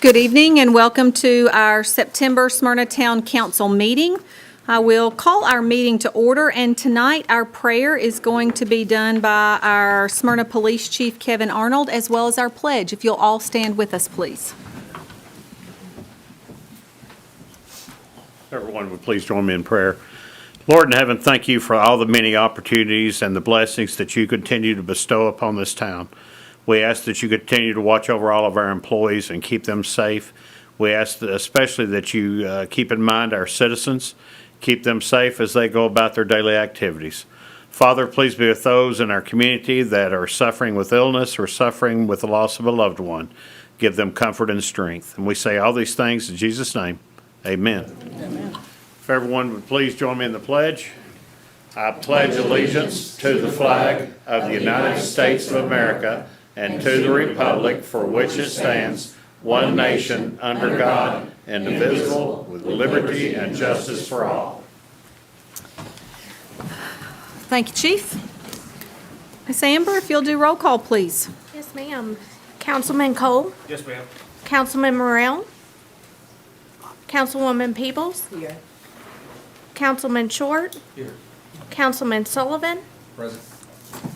Good evening and welcome to our September Smyrna Town Council meeting. I will call our meeting to order, and tonight our prayer is going to be done by our Smyrna Police Chief Kevin Arnold, as well as our pledge. If you'll all stand with us, please. Everyone would please join me in prayer. Lord in heaven, thank you for all the many opportunities and the blessings that you continue to bestow upon this town. We ask that you continue to watch over all of our employees and keep them safe. We ask especially that you keep in mind our citizens, keep them safe as they go about their daily activities. Father, please be with those in our community that are suffering with illness or suffering with the loss of a loved one. Give them comfort and strength. And we say all these things in Jesus' name. Amen. Amen. If everyone would please join me in the pledge. I pledge allegiance to the flag of the United States of America and to the republic for which it stands, one nation, under God, indivisible, with liberty and justice for all. Thank you, Chief. Miss Amber, if you'll do roll call, please. Yes, ma'am. Councilman Cole? Yes, ma'am. Councilman Morrell? Councilwoman Peebles? Here. Councilman Short? Here. Councilman Sullivan? Present.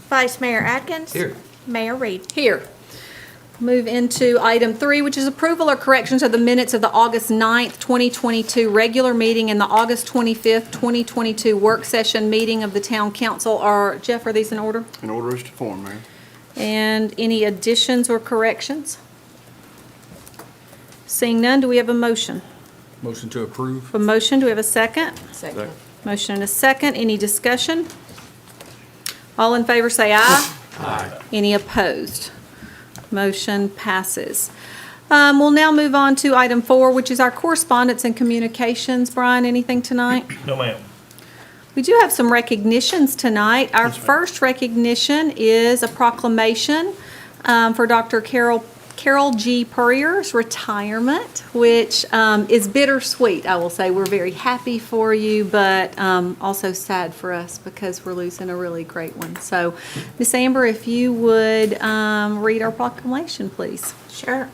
Vice Mayor Atkins? Here. Mayor Reed? Here. Move into item 3, which is approval or corrections of the minutes of the August 9th, 2022 regular meeting and the August 25th, 2022 work session meeting of the Town Council. Jeff, are these in order? In order is to form, Mayor. And any additions or corrections? Seeing none, do we have a motion? Motion to approve. A motion, do we have a second? Second. Motion and a second. Any discussion? All in favor say aye. Aye. Any opposed? Motion passes. We'll now move on to item 4, which is our correspondence and communications. Brian, anything tonight? No, ma'am. We do have some recognitions tonight. Our first recognition is a proclamation for Dr. Carol G. Puryear's retirement, which is bittersweet, I will say. We're very happy for you, but also sad for us because we're losing a really great one. So, Miss Amber, if you would read our proclamation, please. Sure.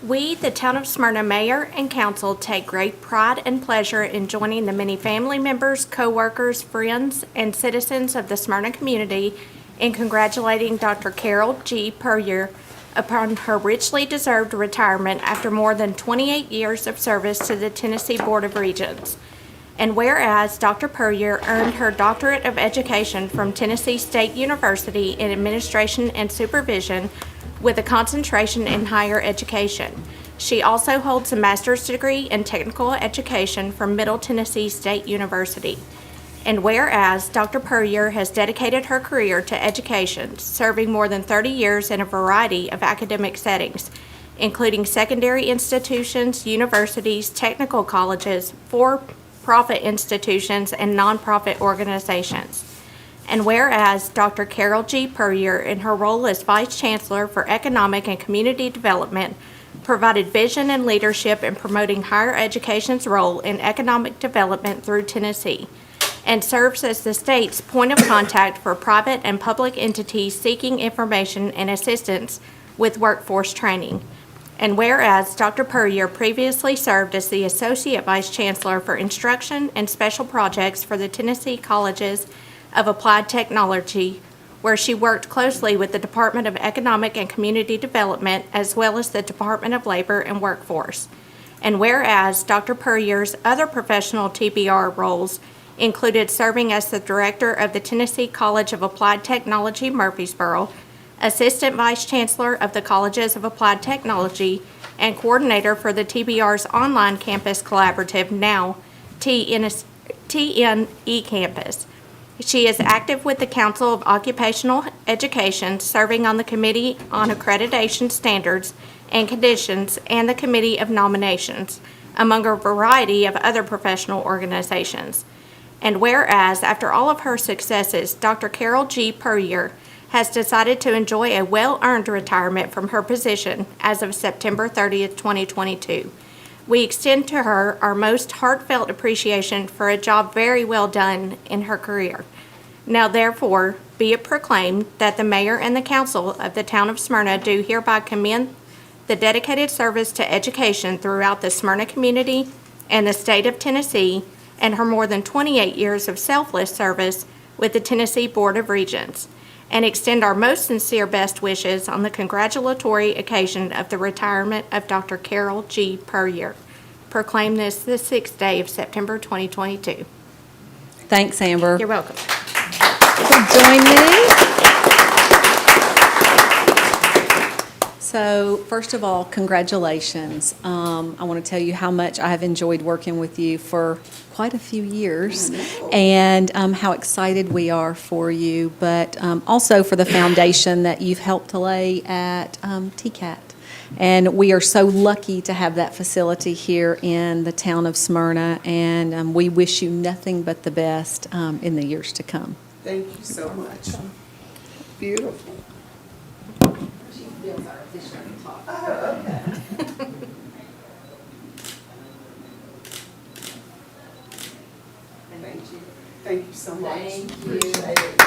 We, the Town of Smyrna Mayor and Council, take great pride and pleasure in joining the many family members, co-workers, friends, and citizens of the Smyrna community in congratulating Dr. Carol G. Puryear upon her richly deserved retirement after more than 28 years of service to the Tennessee Board of Regents. And whereas Dr. Puryear earned her Doctorate of Education from Tennessee State University in Administration and Supervision with a concentration in higher education. She also holds a master's degree in technical education from Middle Tennessee State University. And whereas Dr. Puryear has dedicated her career to education, serving more than 30 years in a variety of academic settings, including secondary institutions, universities, technical colleges, for-profit institutions, and nonprofit organizations. And whereas Dr. Carol G. Puryear, in her role as Vice Chancellor for Economic and Community Development, provided vision and leadership in promoting higher education's role in economic development through Tennessee, and serves as the state's point of contact for private and public entities seeking information and assistance with workforce training. And whereas Dr. Puryear previously served as the Associate Vice Chancellor for Instruction and Special Projects for the Tennessee Colleges of Applied Technology, where she worked closely with the Department of Economic and Community Development as well as the Department of Labor and Workforce. And whereas Dr. Puryear's other professional TBR roles included serving as the director of the Tennessee College of Applied Technology, Murfreesboro, assistant vice chancellor of the Colleges of Applied Technology, and coordinator for the TBR's online campus collaborative, now TNE Campus. She is active with the Council of Occupational Education, serving on the Committee on Accreditation Standards and Conditions and the Committee of Nominations, among a variety of other professional organizations. And whereas, after all of her successes, Dr. Carol G. Puryear has decided to enjoy a well-earned retirement from her position as of September 30th, 2022. We extend to her our most heartfelt appreciation for a job very well done in her career. Now therefore, be it proclaimed that the mayor and the council of the town of Smyrna do hereby commend the dedicated service to education throughout the Smyrna community and the state of Tennessee, and her more than 28 years of selfless service with the Tennessee Board of Regents, and extend our most sincere best wishes on the congratulatory occasion of the retirement of Dr. Carol G. Puryear. Proclaim this the 6th day of September 2022. Thanks, Amber. You're welcome. Join me. So, first of all, congratulations. I want to tell you how much I have enjoyed working with you for quite a few years, and how excited we are for you, but also for the foundation that you've helped to lay at TCAT. And we are so lucky to have that facility here in the town of Smyrna, and we wish you nothing but the best in the years to come. Thank you so much. Beautiful. Thank you. Thank you so much. Thank you. Appreciate it.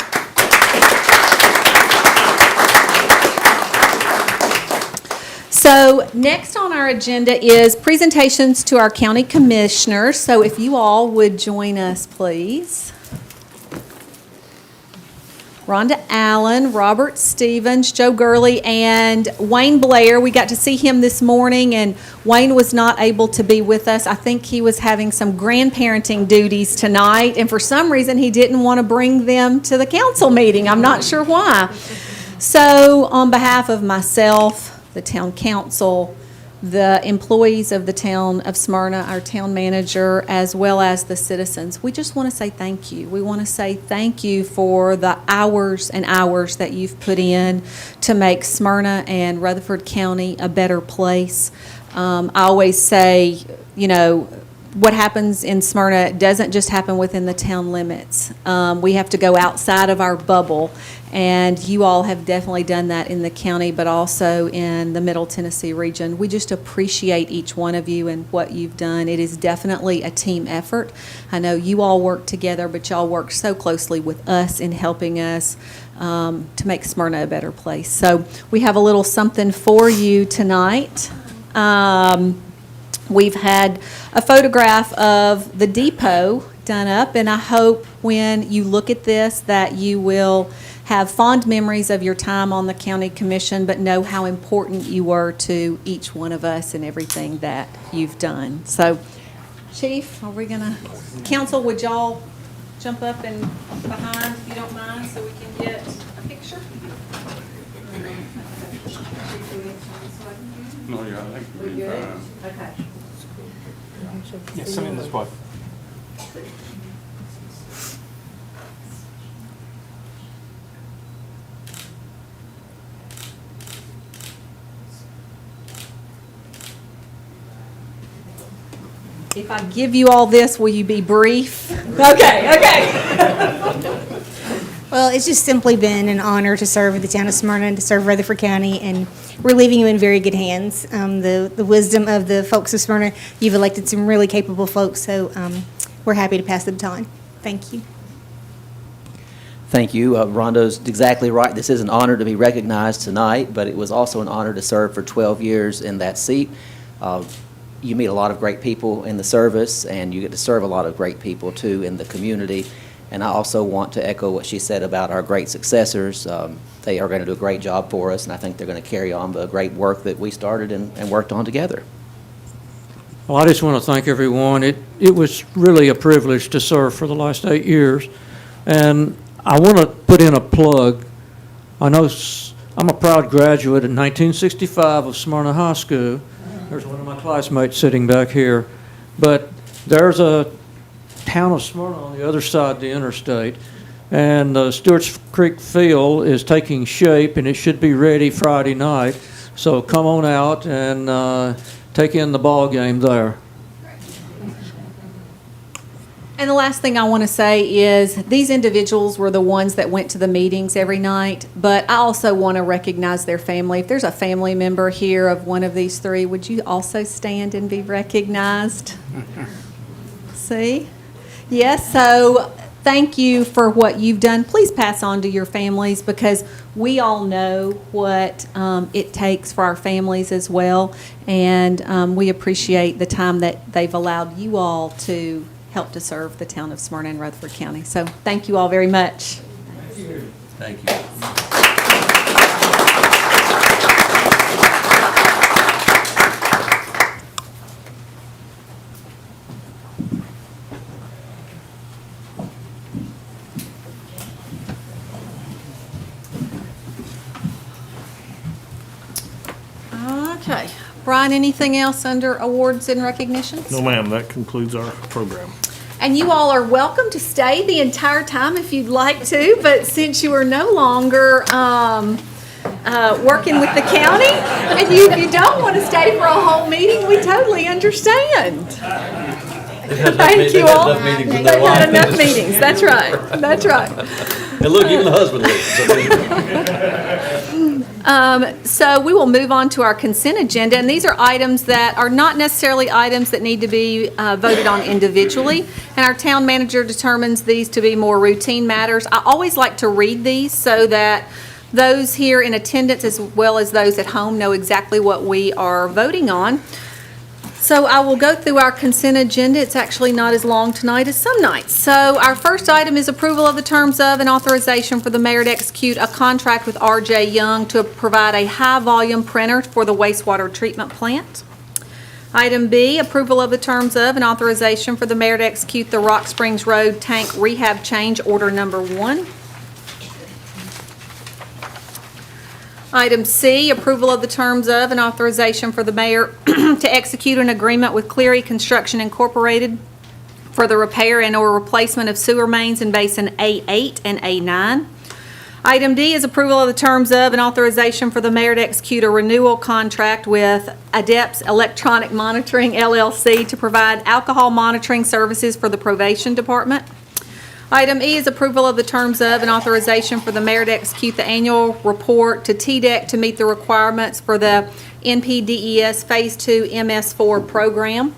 So next on our agenda is presentations to our county commissioners. So if you all would join us, please. Rhonda Allen, Robert Stevens, Joe Gurley, and Wayne Blair. We got to see him this morning, and Wayne was not able to be with us. I think he was having some grandparenting duties tonight, and for some reason he didn't want to bring them to the council meeting. I'm not sure why. So on behalf of myself, the town council, the employees of the town of Smyrna, our town manager, as well as the citizens, we just want to say thank you. We want to say thank you for the hours and hours that you've put in to make Smyrna and Rutherford County a better place. I always say, you know, what happens in Smyrna doesn't just happen within the town limits. We have to go outside of our bubble, and you all have definitely done that in the county, but also in the Middle Tennessee region. We just appreciate each one of you and what you've done. It is definitely a team effort. I know you all work together, but y'all work so closely with us in helping us to make Smyrna a better place. So we have a little something for you tonight. We've had a photograph of the depot done up, and I hope when you look at this that you will have fond memories of your time on the county commission, but know how important you were to each one of us and everything that you've done. So, Chief, are we gonna, council, would y'all jump up and behind, if you don't mind, so we can get a picture? No, yeah, I think we're good. Okay. Yes, I'm in this one. If I give you all this, will you be brief? Okay. Well, it's just simply been an honor to serve the town of Smyrna and to serve Rutherford County, and we're leaving you in very good hands. The wisdom of the folks of Smyrna, you've elected some really capable folks, so we're happy to pass the baton. Thank you. Thank you. Rhonda's exactly right. This is an honor to be recognized tonight, but it was also an honor to serve for 12 years in that seat. You meet a lot of great people in the service, and you get to serve a lot of great people, too, in the community. And I also want to echo what she said about our great successors. They are going to do a great job for us, and I think they're going to carry on the great work that we started and worked on together. Well, I just want to thank everyone. It was really a privilege to serve for the last 8 years. And I want to put in a plug. I know I'm a proud graduate in 1965 of Smyrna High School. There's one of my classmates sitting back here. But there's a town of Smyrna on the other side of the interstate. And Stewart's Creek Field is taking shape, and it should be ready Friday night. So come on out and take in the ball game there. And the last thing I want to say is these individuals were the ones that went to the meetings every night, but I also want to recognize their family. If there's a family member here of one of these three, would you also stand and be recognized? See? Yes, so thank you for what you've done. Please pass on to your families, because we all know what it takes for our families as well. And we appreciate the time that they've allowed you all to help to serve the town of Smyrna and Rutherford County. So thank you all very much. Thank you. Okay. Brian, anything else under awards and recognitions? No, ma'am, that concludes our program. And you all are welcome to stay the entire time if you'd like to, but since you are no longer working with the county, and you don't want to stay for a whole meeting, we totally understand. Thank you all. They've had enough meetings, that's right, that's right. And look, even the husband leaves. So we will move on to our consent agenda, and these are items that are not necessarily items that need to be voted on individually, and our town manager determines these to be more routine matters. I always like to read these so that those here in attendance as well as those at home know exactly what we are voting on. So I will go through our consent agenda. It's actually not as long tonight as some nights. So our first item is approval of the terms of and authorization for the mayor to execute a contract with R.J. Young to provide a high-volume printer for the wastewater treatment plant. Item B, approval of the terms of and authorization for the mayor to execute the Rock Springs Road tank rehab change order number 1. Item C, approval of the terms of and authorization for the mayor to execute an agreement with Cleary Construction Incorporated for the repair and/or replacement of sewer mains in Basin A8 and A9. Item D is approval of the terms of and authorization for the mayor to execute a renewal contract with Adepts Electronic Monitoring LLC to provide alcohol monitoring services for the probation department. Item E is approval of the terms of and authorization for the mayor to execute the annual report to TDEC to meet the requirements for the NPDES Phase 2 MS4 program.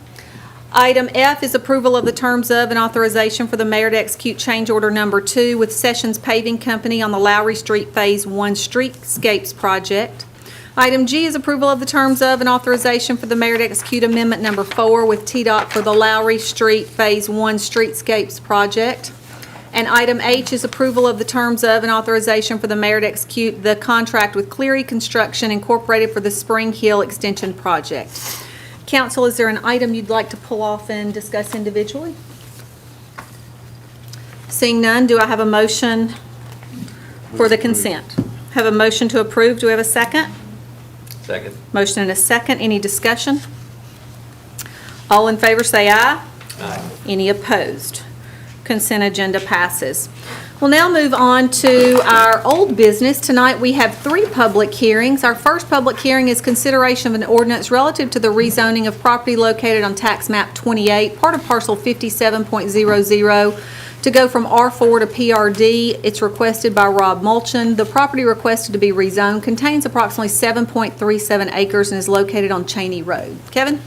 Item F is approval of the terms of and authorization for the mayor to execute change order number 2 with Sessions Paving Company on the Lowry Street Phase 1 Streetscapes project. Item G is approval of the terms of and authorization for the mayor to execute amendment number 4 with TDOT for the Lowry Street Phase 1 Streetscapes project. And item H is approval of the terms of and authorization for the mayor to execute the contract with Cleary Construction Incorporated for the Spring Hill Extension Project. Council, is there an item you'd like to pull off and discuss individually? Seeing none, do I have a motion for the consent? Have a motion to approve. Do we have a second? Second. Motion and a second. Any discussion? All in favor say aye. Aye. Any opposed? Consent agenda passes. We'll now move on to our old business. Tonight, we have 3 public hearings. Our first public hearing is consideration of an ordinance relative to the rezoning of property located on tax map 28, part of parcel 57.00, to go from R4 to PRD. It's requested by Rob Mulchin. The property requested to be rezoned contains approximately 7.37 acres and is located on Cheney Road. Kevin?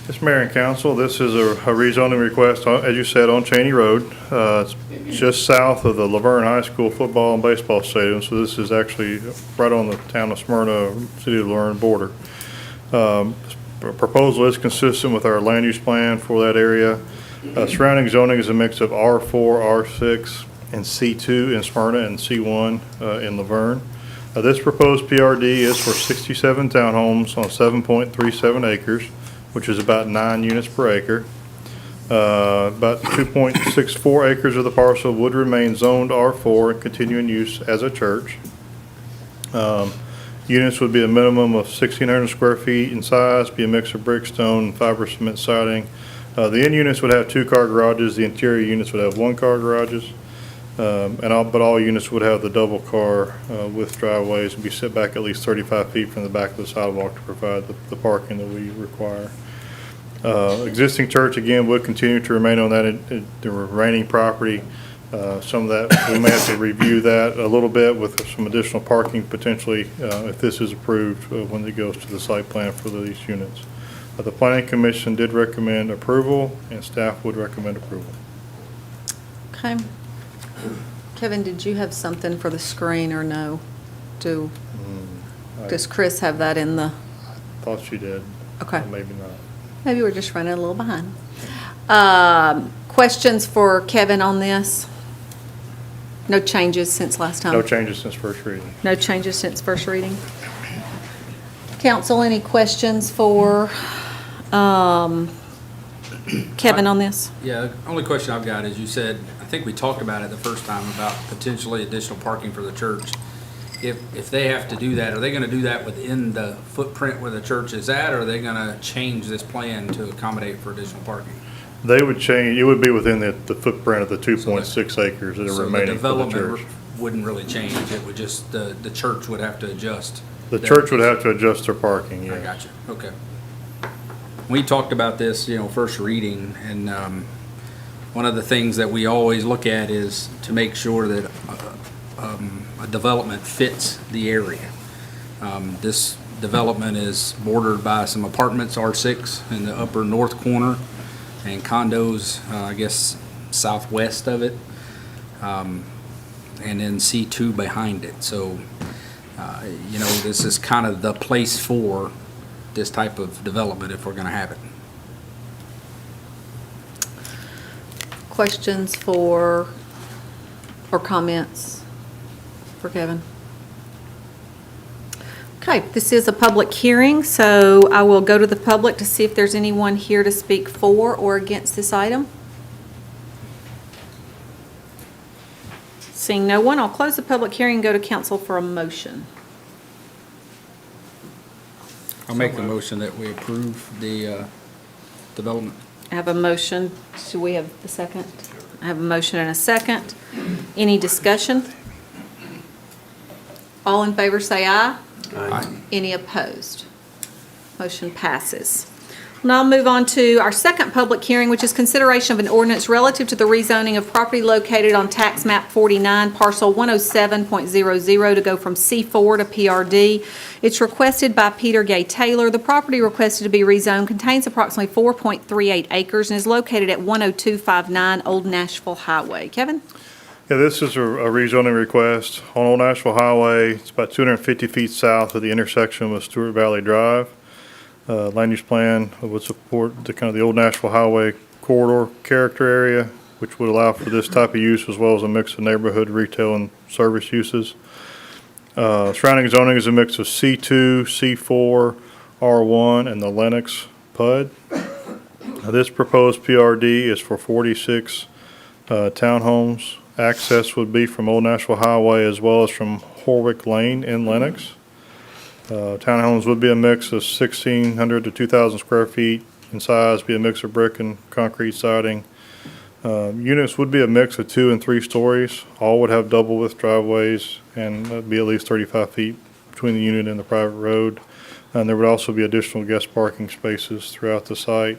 Yes, Mayor and Council, this is a rezoning request, as you said, on Cheney Road. It's just south of the Laverne High School football and baseball stadium, so this is actually right on the town of Smyrna, city of Laverne border. The proposal is consistent with our land use plan for that area. Surrounding zoning is a mix of R4, R6, and C2 in Smyrna and C1 in Laverne. This proposed PRD is for 67 townhomes on 7.37 acres, which is about 9 units per acre. About 2.64 acres of the parcel would remain zoned R4 and continue in use as a church. Units would be a minimum of 1,600 square feet in size, be a mix of brick, stone, and fiber cement siding. The end units would have 2-car garages. The interior units would have 1-car garages. But all units would have the double car with driveways and be set back at least 35 feet from the back of the sidewalk to provide the parking that we require. Existing church, again, would continue to remain on the remaining property. Some of that, we may have to review that a little bit with some additional parking potentially if this is approved when it goes to the site plan for these units. The Planning Commission did recommend approval, and staff would recommend approval. Okay. Kevin, did you have something for the screen or no? Does Chris have that in the, Thought she did. Okay. Maybe not. maybe we're just running a little behind. Questions for Kevin on this? No changes since last time? No changes since first reading. No changes since first reading. Council, any questions for Kevin on this? Yeah, the only question I've got is you said, I think we talked about it the first time about potentially additional parking for the church. If they have to do that, are they gonna do that within the footprint where the church is at, or are they gonna change this plan to accommodate for additional parking? They would change, it would be within the footprint of the 2.6 acres that are So the remaining for the development church. wouldn't really change, it would just, the church would have to adjust. The church would have to adjust their parking, I yeah. got you, okay. We talked about this, first reading, and one of the things that we always look at is to make sure that a development fits the area. This development is bordered by some apartments, R6, in the upper north corner, and condos, I guess, southwest of it, and then C2 behind it. So, this is kind of the place for this type of development if we're going to have it. Questions for, or comments for Kevin? Okay, this is a public hearing, so I will go to the public to see if there's anyone here to speak for or against this item. Seeing no one, I'll close the public hearing and go to council for a motion. I'll make the motion that we approve the development. I have a motion. Do we have the second? I have a motion and a second. Any discussion? All in favor say aye. Aye. Any opposed? Motion passes. Now I'll move on to our second public hearing, which is consideration of an ordinance relative to the rezoning of property located on tax map 49, parcel 107.00 to go from C4 to PRD. It's requested by Peter Gay Taylor. The property requested to be rezoned contains approximately 4.38 acres and is located at 10259 Old Nashville Highway. Kevin? Yeah, this is a rezoning request on Old Nashville Highway. It's about 250 feet south of the intersection with Stewart Valley Drive. Land use plan would support the kind of the Old Nashville Highway corridor character area, which would allow for this type of use as well as a mix of neighborhood, retail, and service uses. Surrounding zoning is a mix of C2, C4, R1, and the Lennox PUD. This proposed PRD is for 46 townhomes. Access would be from Old Nashville Highway as well as from Horwick Lane in Lennox. Townhomes would be a mix of 1,600 to 2,000 square feet in size, be a mix of brick and concrete siding. Units would be a mix of 2 and 3 stories. All would have double width driveways and be at least 35 feet between the unit and the private road. And there would also be additional guest parking spaces throughout the site.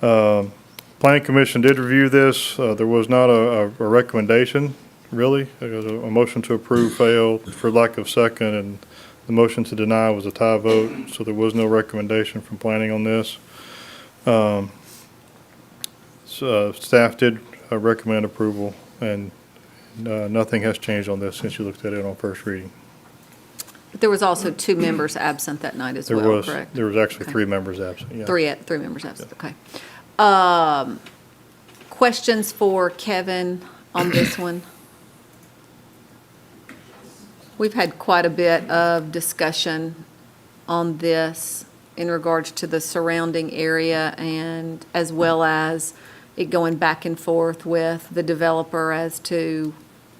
Planning Commission did review this. There was not a recommendation, really. A motion to approve failed for lack of second, and the motion to deny was a tie vote, so there was no recommendation from planning on this. Staff did recommend approval, and nothing has changed on this since you looked at it on first reading. But there was also 2 members absent that night as well, correct? There was actually Okay. 3 members absent, yeah. Three members absent, okay. Questions for Kevin on this one? We've had quite a bit of discussion on this in regards to the surrounding area and as well as it going back and forth with the developer as to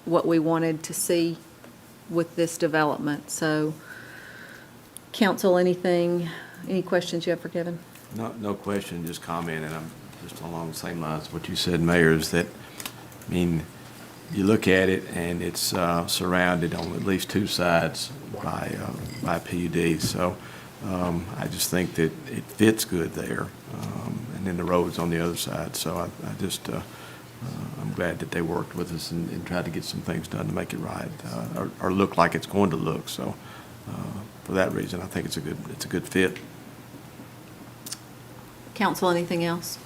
what we wanted to see with this development. So, council, any questions you have for Kevin? No question, just comment, and I'm just along the same lines of what you said, Mayor, is that, you look at it and it's surrounded on at least 2 sides by PUD. So I just think that it fits good there, and then the road's on the other side. So I'm glad that they worked with us and tried to get some things done to make it right, or look like it's going to look. So for that reason, I think it's a good fit. Council, anything else?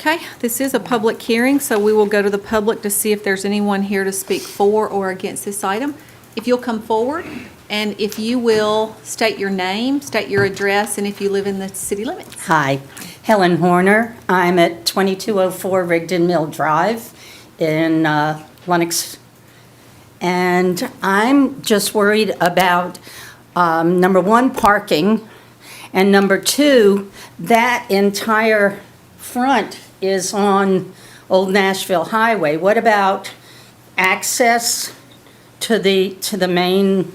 Okay, this is a public hearing, so we will go to the public to see if there's anyone here to speak for or against this item. If you'll come forward, and if you will state your name, state your address, and if you live in the city limits. Hi, Helen Horner. I'm at 2204 Rigdon Mill Drive in Lenox. And I'm just worried about, number one, parking, and number two, that entire front is on Old Nashville Highway. What about access to the main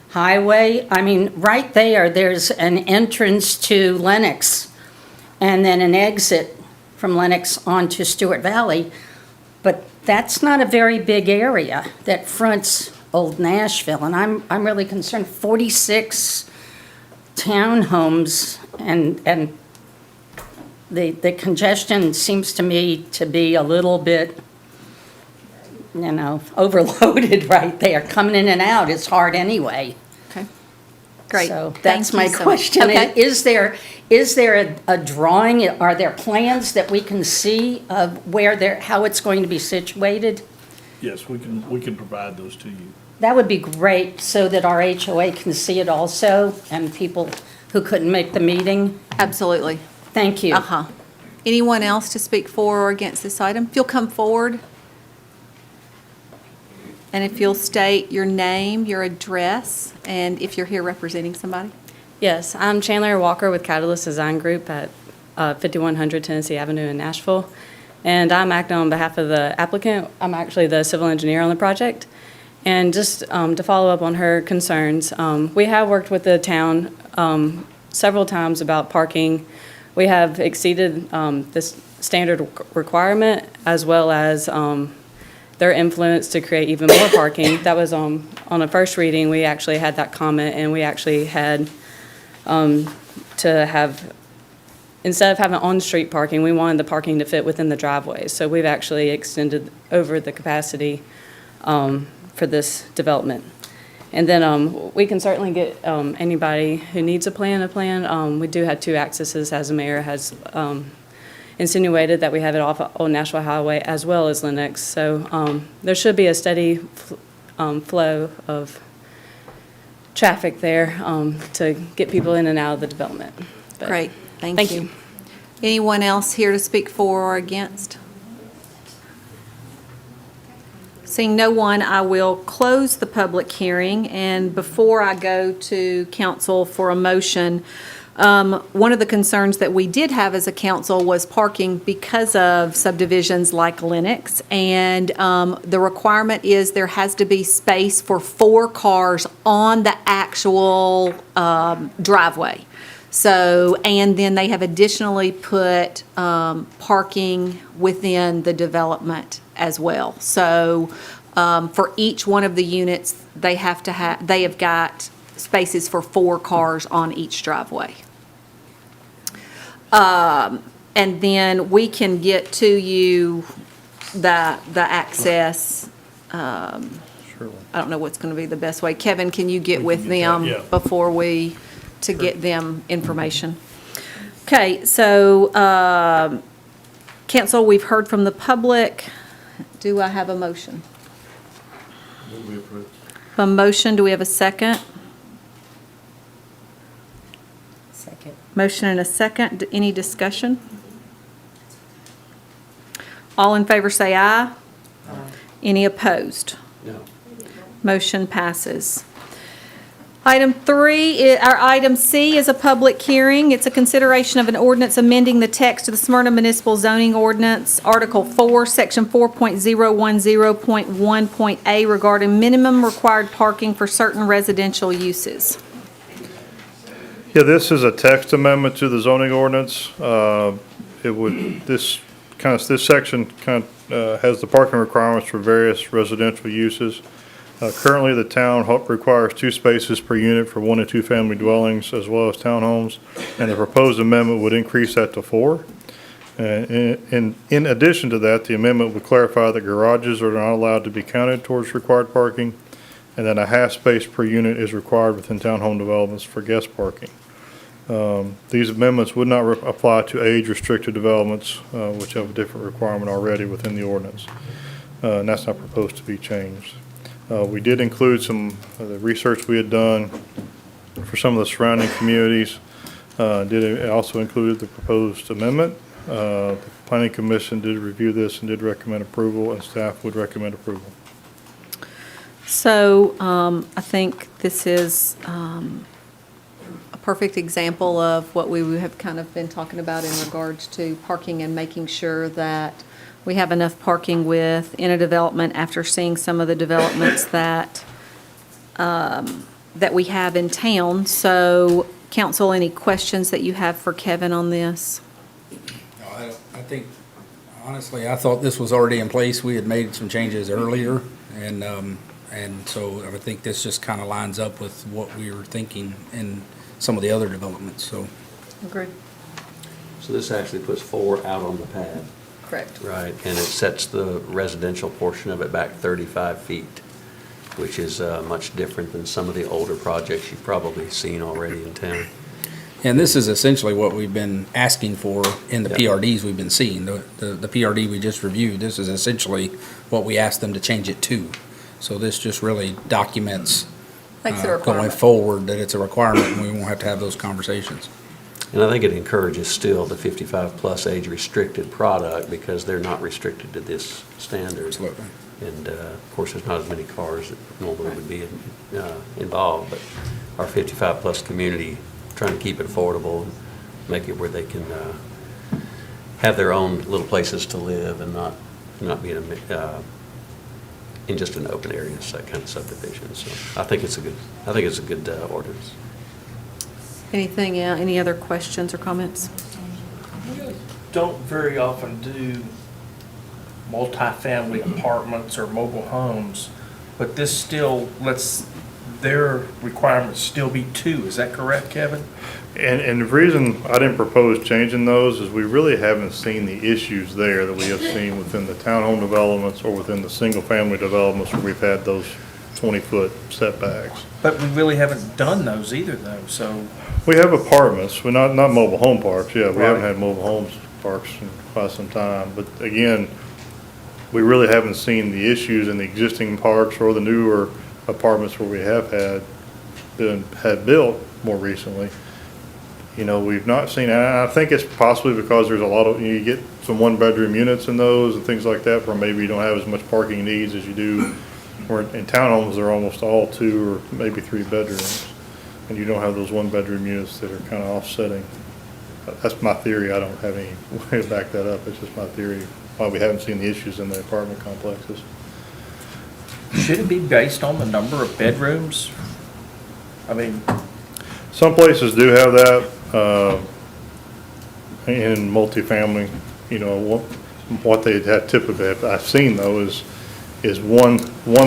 highway? I mean, right there's an entrance to Lenox and then an exit from Lenox onto Stewart Valley. But that's not a very big area that fronts Old Nashville. And I'm really concerned, 46 townhomes, and the congestion seems to me to be a little bit, overloaded right there. Coming in and out is hard anyway. Okay, great. So Thank that's you my so much. question. Okay. Is there a drawing, are there plans that we can see of how it's going to be situated? Yes, we can provide those to you. That would be great, so that our HOA can see it also, and people who couldn't make the meeting. Absolutely. Thank you. Uh-huh. Anyone else to speak for or against this item? If you'll come forward, and if you'll state your name, your address, and if you're here representing somebody. Yes, I'm Chandler Walker with Catalyst Design Group at 5100 Tennessee Avenue in Nashville, and I'm acting on behalf of the applicant. I'm actually the civil engineer on the project. And just to follow up on her concerns, we have worked with the town several times about parking. We have exceeded this standard requirement, as well as their influence to create even more parking. That was on a first reading, we actually had that comment, and we actually had to have, instead of having on-street parking, we wanted the parking to fit within the driveways. So we've actually extended over the capacity for this development. And then we can certainly get anybody who needs a plan. We do have two accesses, as the mayor has insinuated, that we have it off Old Nashville Highway as well as Lenox. So there should be a steady flow of traffic there to get people in and out of the development. But Great, thank thank you. you. Anyone else here to speak for or against? Seeing no one, I will close the public hearing, and before I go to council for a motion, one of the concerns that we did have as a council was parking because of subdivisions like Lenox, and the requirement is there has to be space for 4 cars on the actual driveway. So, and then they have additionally put parking within the development as well. So, for each one of the units, they have got spaces for 4 cars on each driveway. And then we can get to you the access. I don't know what's going to be the best way. Kevin, can you get with them before to get them information? Okay, so, council, we've heard from the public. Do I have a motion? A motion, do we have a second? Second. Motion and a second. Any discussion? All in favor say aye. Any opposed? No. Motion passes. Item 3, our item C is a public hearing. It's a consideration of an ordinance amending the text of the Smyrna Municipal Zoning Ordinance, Article 4, Section 4.010.1.a regarding minimum required parking for certain residential uses. Yeah, this is a text amendment to the zoning ordinance. This section has the parking requirements for various residential uses. Currently, the town requires 2 spaces per unit for 1 and 2 family dwellings as well as townhomes, and the proposed amendment would increase that to 4. And in addition to that, the amendment would clarify that garages are not allowed to be counted towards required parking, and then a half space per unit is required within townhome developments for guest parking. These amendments would not apply to age-restricted developments, which have a different requirement already within the ordinance. And that's not proposed to be changed. We did include some of the research we had done for some of the surrounding communities. It also included the proposed amendment. The Planning Commission did review this and did recommend approval, and staff would recommend approval. So I think this is a perfect example of what we have kind of been talking about in regards to parking and making sure that we have enough parking in a development after seeing some of the developments that we have in town. So, council, any questions that you have for Kevin on this? No, I think, honestly, I thought this was already in place. We had made some changes earlier, and so I think this just kind of lines up with what we were thinking in some of the other developments, so. Agreed. So this actually puts 4 out on the pad, Correct. right? And it sets the residential portion of it back 35 feet, which is much different than some of the older projects you've probably seen already in town. And this is essentially what we've been asking for in the Yeah. PRDs we've been seeing. The PRD we just reviewed, this is essentially what we asked them to change it to. So this just really documents Makes it a going requirement. forward that it's a requirement and we won't have to have those conversations. And I think it encourages still the 55-plus age-restricted product because they're not restricted to this standard. Absolutely. And, of course, there's not as many cars that normally would be involved, but our 55-plus community, trying to keep it affordable and make it where they can have their own little places to live and not be in just an open area, so that kind of subdivision. So I think it's a good ordinance. Anything, any other questions or comments? Don't very often do multifamily apartments or mobile homes, but this still lets their requirements still be 2. Is that correct, Kevin? And the reason I didn't propose changing those is we really haven't seen the issues there that we have seen within the townhome developments or within the single-family developments where we've had those 20-foot setbacks. But we really haven't done those either, though, so. We have apartments, but not mobile home parks, yeah, we haven't Right. had mobile homes parks in quite some time, but again, we really haven't seen the issues in the existing parks or the newer apartments where we have had built more recently. You know, we've not seen, and I think it's possibly because there's a lot of, you get some one-bedroom units in those and things like that, where maybe you don't have as much parking needs as you do, where in townhomes, they're almost all 2 or maybe 3 bedrooms, and you don't have those one-bedroom units that are kind of offsetting. That's my theory, I don't have any way to back that up, it's just my theory, why we haven't seen the issues in the apartment complexes. Should it be based on the number of bedrooms? I mean, Some places do have that, in multifamily, you know, what they have typically, I've seen though, is one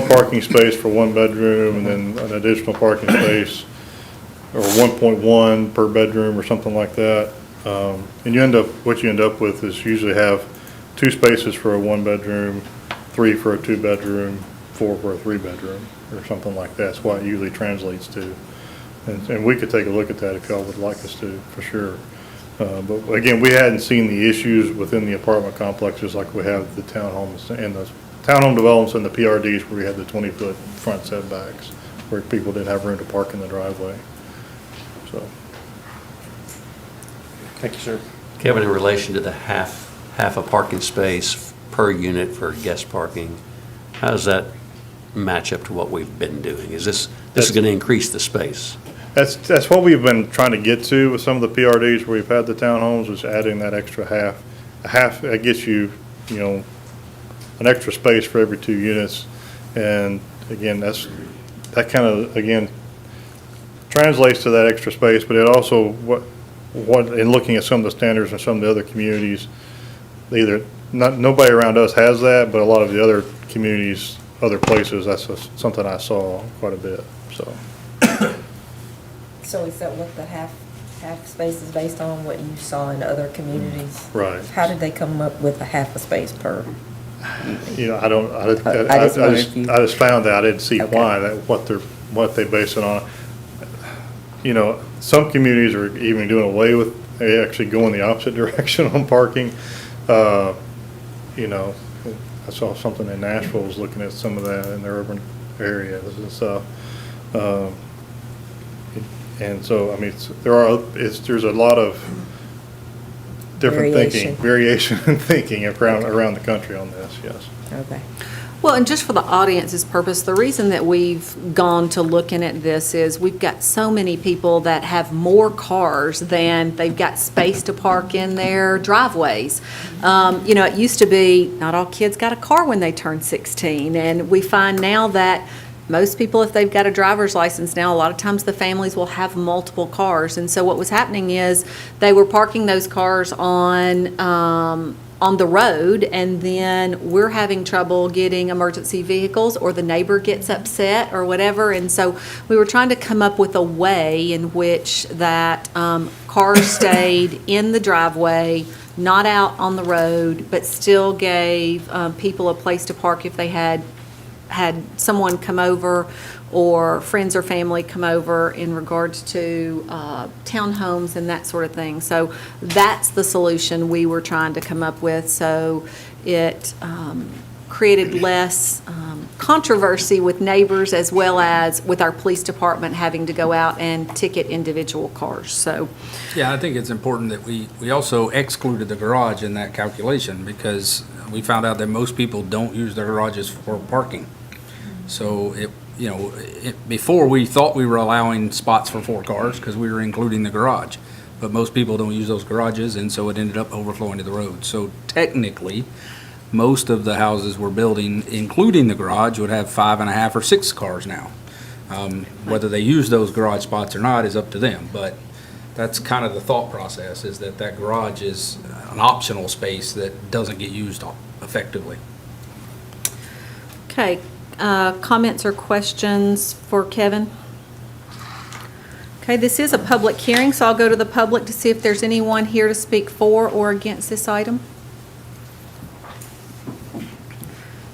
parking space for 1 bedroom and then an additional parking space, or 1.1 per bedroom or something like that. And what you end up with is usually have 2 spaces for a 1-bedroom, 3 for a 2-bedroom, 4 for a 3-bedroom, or something like that. That's what it usually translates to. And we could take a look at that if y'all would like us to, for sure. But again, we hadn't seen the issues within the apartment complexes like we have the townhomes and the townhome developments and the PRDs where we had the 20-foot front setbacks, where people didn't have room to park in the driveway. So. thank you, sir. Kevin, in relation to the half a parking space per unit for guest parking, how does that match up to what we've been doing? Is this is going to increase the space? That's what we've been trying to get to with some of the PRDs where we've had the townhomes, is adding that extra half. A half, that gets you, you know, an extra space for every 2 units. And again, that kind of, again, translates to that extra space, but it also, in looking at some of the standards in some of the other communities, nobody around us has that, but a lot of the other communities, other places, that's something I saw quite a bit, so. So is that what the half space is based on, what you saw in other communities? Right. How did they come up with a half a space per? You know, I just found out, I didn't see Okay. why, what they base it on. some communities are even doing away with, they actually going the opposite direction on parking. I saw something in Nashville was looking at some of that in their urban areas and stuff. And so, I mean, there's a lot of different variation in thinking around the country on this, yes. Okay. Well, and just for the audience's purpose, the reason that we've gone to looking at this is we've got so many people that have more cars than they've got space to park in their driveways. It used to be not all kids got a car when they turned 16, and we find now that most people, if they've got a driver's license now, a lot of times the families will have multiple cars. And so what was happening is they were parking those cars on the road, and then we're having trouble getting emergency vehicles, or the neighbor gets upset or whatever. And so we were trying to come up with a way in which that cars stayed in the driveway, not out on the road, but still gave people a place to park if they had someone come over or friends or family come over in regards to townhomes and that sort of thing. So that's the solution we were trying to come up with. So it created less controversy with neighbors, as well as with our police department having to go out and ticket individual cars. So Yeah, I think it's important that we also excluded the garage in that calculation, because we found out that most people don't use their garages for parking. So before we thought we were allowing spots for 4 cars because we were including the garage, but most people don't use those garages, and so it ended up overflowing to the road. So technically, most of the houses we're building, including the garage, would have 5.5 or 6 cars now. Whether they use those garage spots or not is up to them, but that's kind of the thought process, is that garage is an optional space that doesn't get used effectively. Okay, comments or questions for Kevin? Okay, this is a public hearing, so I'll go to the public to see if there's anyone here to speak for or against this item.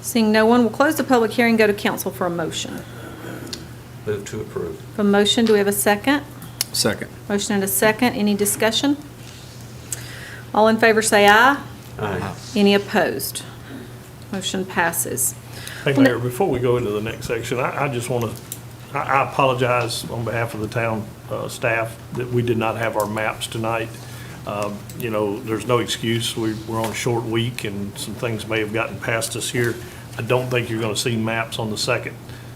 Seeing no one, we'll close the public hearing, go to council for a motion. Move to approve. A motion, do we have a second? Second. Motion and a second, any discussion? All in favor say aye. Aye. Any opposed? Motion passes. Hey, Mayor, before we go into the next section, I just want to, I apologize on behalf of the town staff that we did not have our maps tonight. There's no excuse. We're on a short week, and some things may have gotten past us here. I don't think you're going to see maps on the second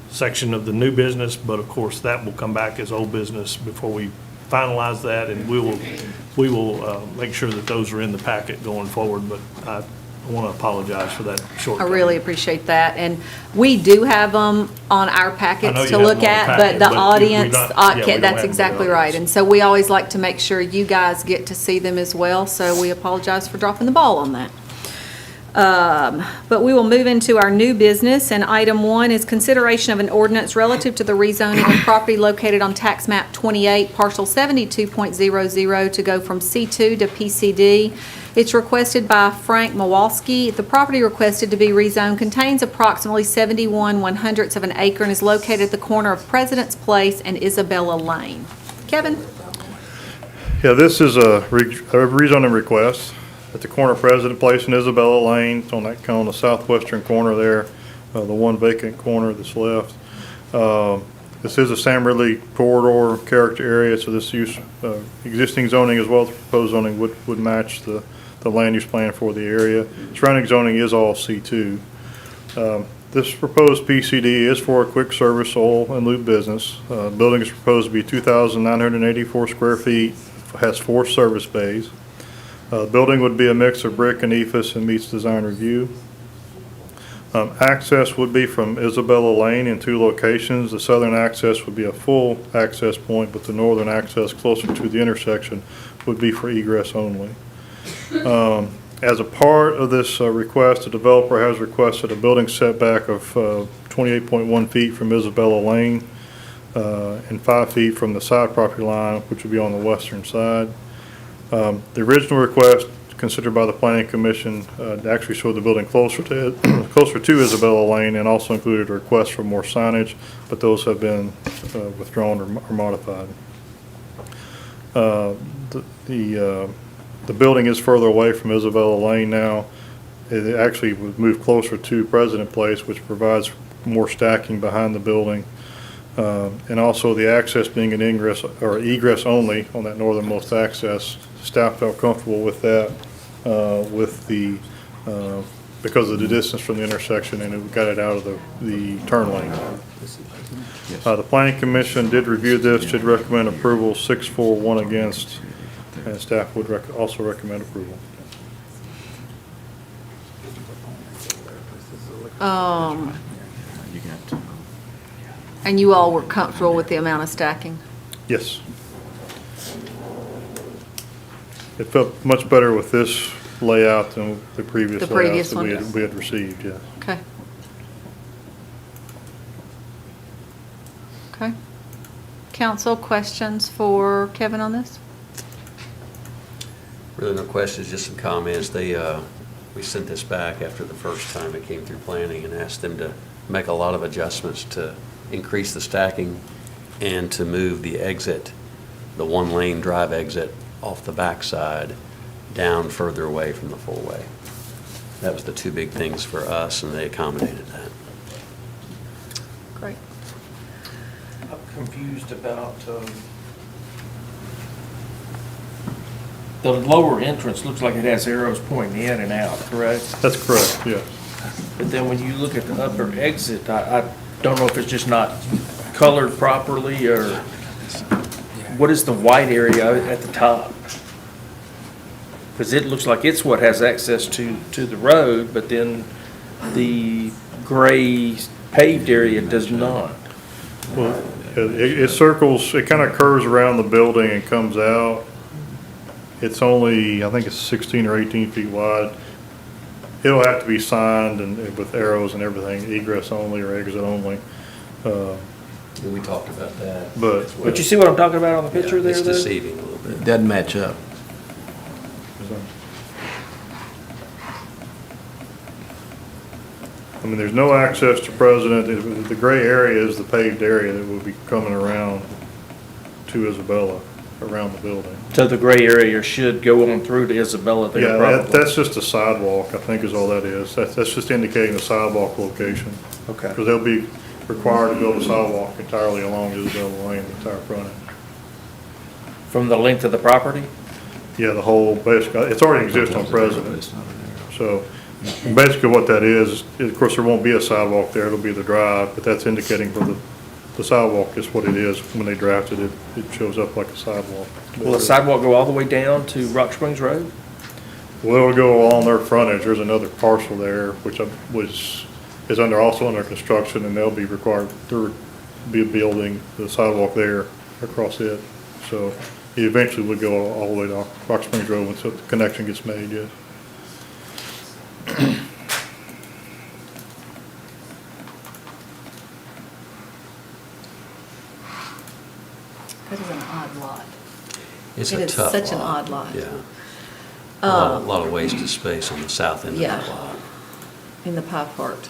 section of the new business, but of course, that will come back as old business before we finalize that, and we will make sure that those are in the packet going forward. But I want to apologize for that shortcoming. I really appreciate that, and we do have them on our packets to look at, but the audience, that's exactly right. And so we always like to make sure you guys get to see them as well, so we apologize for dropping the ball on that. But we will move into our new business, and item 1 is consideration of an ordinance relative to the rezoning of property located on tax map 28, parcel 72.00 to go from C2 to PCD. It's requested by Frank Mawalski. The property requested to be rezoned contains approximately 71/100ths of an acre and is located at the corner of President's Place and Isabella Lane. Kevin? Yeah, this is a rezoning request at the corner of President Place and Isabella Lane. It's on the southwestern corner there, the one vacant corner that's left. This is a Sam Ridley corridor character area, so this use, existing zoning as well as proposed zoning would match the land use plan for the area. Surrounding zoning is all C2. This proposed PCD is for a quick service oil and lube business. Building is proposed to be 2,984 square feet, has 4 service bays. Building would be a mix of brick and EIFS and meets design review. Access would be from Isabella Lane in 2 locations. The southern access would be a full access point, but the northern access closer to the intersection would be for egress only. As a part of this request, the developer has requested a building setback of 28.1 feet from Isabella Lane and 5 feet from the side property line, which would be on the western side. The original request considered by the Planning Commission actually showed the building closer to Isabella Lane, and also included a request for more signage, but those have been withdrawn or modified. The building is further away from Isabella Lane now. It actually was moved closer to President Place, which provides more stacking behind the building. And also the access being an ingress or egress only on that northernmost access, staff felt comfortable with that, because of the distance from the intersection, and it got it out of the turn lane. The Planning Commission did review this, did recommend approval, 6-4, 1 against, and staff would also recommend approval. And you all were comfortable with the amount of stacking? Yes. It felt much better with this layout than the previous The layouts previous that one? we had received, yeah. Okay. Okay. Council, questions for Kevin on this? Really no questions, just some comments. We sent this back after the first time it came through planning and asked them to make a lot of adjustments to increase the stacking and to move the exit, the one-lane drive exit off the backside down further away from the four-way. That was the two big things for us, and they accommodated that. Great. I'm confused about, the lower entrance looks like it has arrows pointing in and out, correct? That's correct, yes. But then when you look at the upper exit, I don't know if it's just not colored properly, or what is the white area at the top? Because it looks like it's what has access to the road, but then the gray paved area does not. Well, it circles, it kind of curves around the building and comes out. It's only, I think it's 16 or 18 feet wide. It'll have to be signed and with arrows and everything, egress only or exit only. We talked about that. But you see what I'm talking about on the picture there, It's though? deceiving a little bit. It doesn't match up. I mean, there's no access to President. The gray area is the paved area that will be coming around to Isabella, around the building. So the gray area should go on through to Isabella there, Yeah, probably? that's just a sidewalk, I think is all that is. That's just indicating the sidewalk location. Okay. Because they'll be required to build a sidewalk entirely along Isabella Lane, the entire frontage. From the length of the property? Yeah, the whole, basically, it's already exists on President. So basically what that is, of course, there won't be a sidewalk there, it'll be the drive, but that's indicating for the sidewalk is what it is. When they drafted it, it shows up like a sidewalk. Will the sidewalk go all the way down to Rock Springs Road? Well, it'll go along their frontage. There's another parcel there, which is also under construction, and they'll be required to be building the sidewalk there across it. So it eventually would go all the way to Rock Springs Road once the connection gets made, yes. That is an odd lot. It's It a is tough such an lot. odd lot. Yeah. A lot of wasted space on the south end of Yeah. that lot. In the pie part.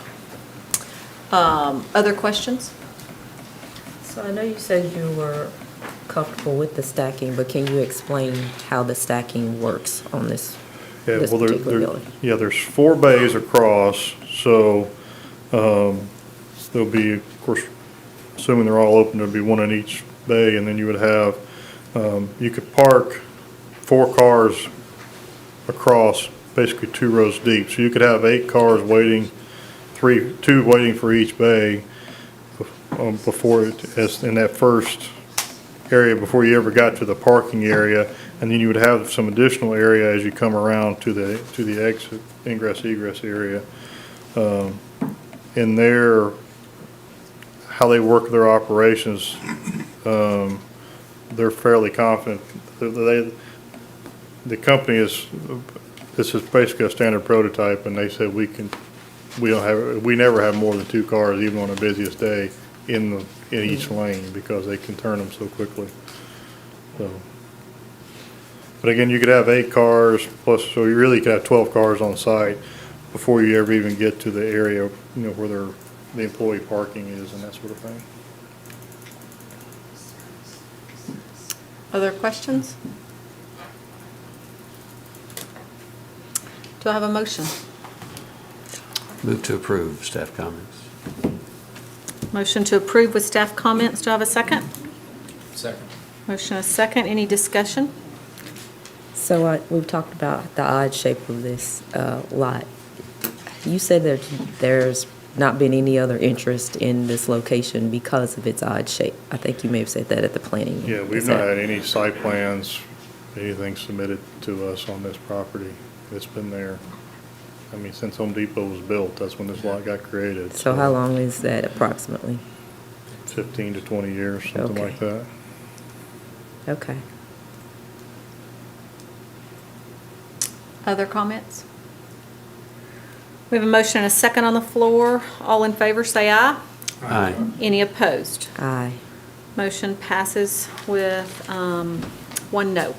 Other questions? So I know you said you were comfortable with the stacking, but can you explain how the stacking works on this Yeah, well, particular building? yeah, there's 4 bays across, so, there'll be, of course, assuming they're all open, there'll be one in each bay, and then you would have, you could park 4 cars across, basically 2 rows deep. So you could have 8 cars waiting, 2 waiting for each bay, before it, as in that first area, before you ever got to the parking area. And then you would have some additional area as you come around to the exit, ingress egress area. In there, how they work their operations, they're fairly confident. The company this is basically a standard prototype, and they said we never have more than 2 cars, even on the busiest day, in each lane, because they can turn them so quickly. So. But again, you could have 8 cars plus, so you really could have 12 cars on site before you ever even get to the area, where the employee parking is and that sort of thing. Other questions? Do I have a motion? Move to approve staff comments. Motion to approve with staff comments. Do I have a second? Second. Motion a second. Any discussion? So we've talked about the odd shape of this lot. You said that there's not been any other interest in this location because of its odd shape. I think you may have said that at the planning. Yeah, we've Is not that- had any site plans, anything submitted to us on this property. It's been there, I mean, since Home Depot was built, that's when this lot got created. So how long is that approximately? 15 to 20 years, something like that. Okay. Other comments? We have a motion and a second on the floor. All in favor, say aye. Aye. Any opposed? Aye. Motion passes with one no.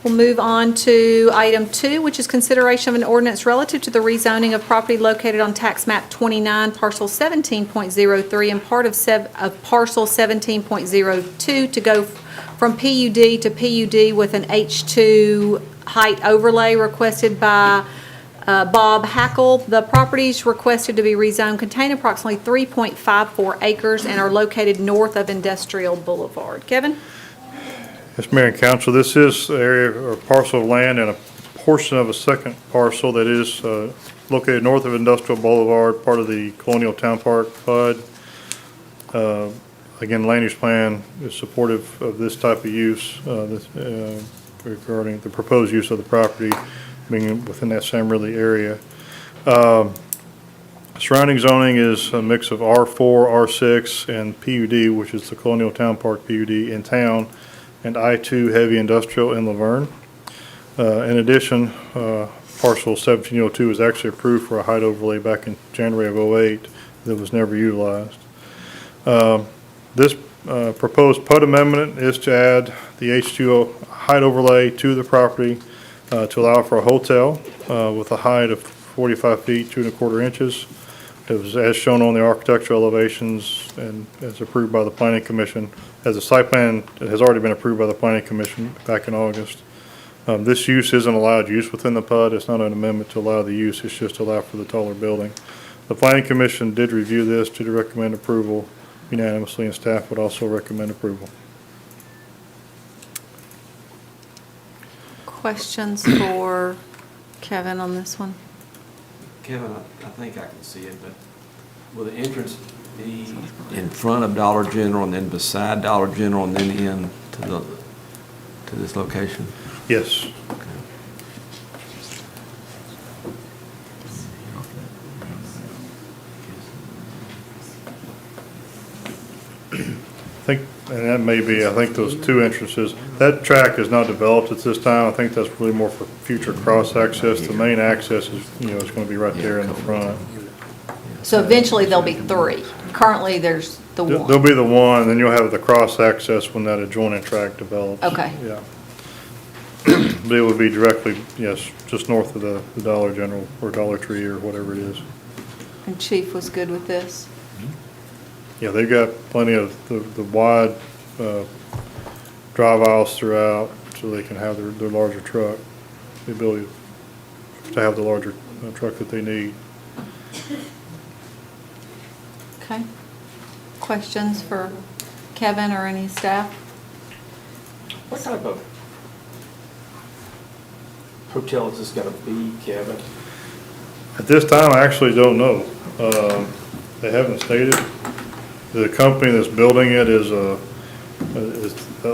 We'll move on to item 2, which is consideration of an ordinance relative to the rezoning of property located on tax map 29, parcel 17.03, and part of parcel 17.02 to go from PUD to PUD with an H2 height overlay requested by Bob Hackle. The properties requested to be rezoned contain approximately 3.54 acres and are located north of Industrial Boulevard. Kevin? Yes, Mayor and Council, this is an area or parcel of land and a portion of a second parcel that is located north of Industrial Boulevard, part of the Colonial Town Park PUD. Again, land use plan is supportive of this type of use regarding the proposed use of the property being within that Sam Ridley area. Surrounding zoning is a mix of R4, R6, and PUD, which is the Colonial Town Park PUD in town, and I-2 heavy industrial in Laverne. In addition, parcel 1702 was actually approved for a height overlay back in January of '08 that was never utilized. This proposed PUD amendment is to add the H2O height overlay to the property to allow for a hotel with a height of 45 feet, 2¼ inches. It was as shown on the architectural elevations and as approved by the Planning Commission, as a site plan that has already been approved by the Planning Commission back in August. This use isn't allowed use within the PUD. It's not an amendment to allow the use. It's just to allow for the taller building. The Planning Commission did review this, did recommend approval unanimously, and staff would also recommend approval. Questions for Kevin on this one? Kevin, I think I can see it, but will the entrance be in front of Dollar General and then beside Dollar General and then to this location? Yes. I think, and that may be, I think those two entrances, that track is not developed at this time. I think that's really more for future cross-access. The main access is, is going to be right there in the front. So eventually there'll be 3. Currently, there's the There'll 1. be the one, then you'll have the cross-access when that adjoining track develops. Okay. Yeah. But it would be directly, yes, just north of the Dollar General or Dollar Tree or whatever it is. And Chief was good with this? Yeah, they've got plenty of the wide drive aisles throughout, so they can have their larger truck, the ability to have the larger truck that they need. Okay. Questions for Kevin or any staff? What type of hotel is this gonna be, Kevin? At this time, I actually don't know. They haven't stated. The company that's building it is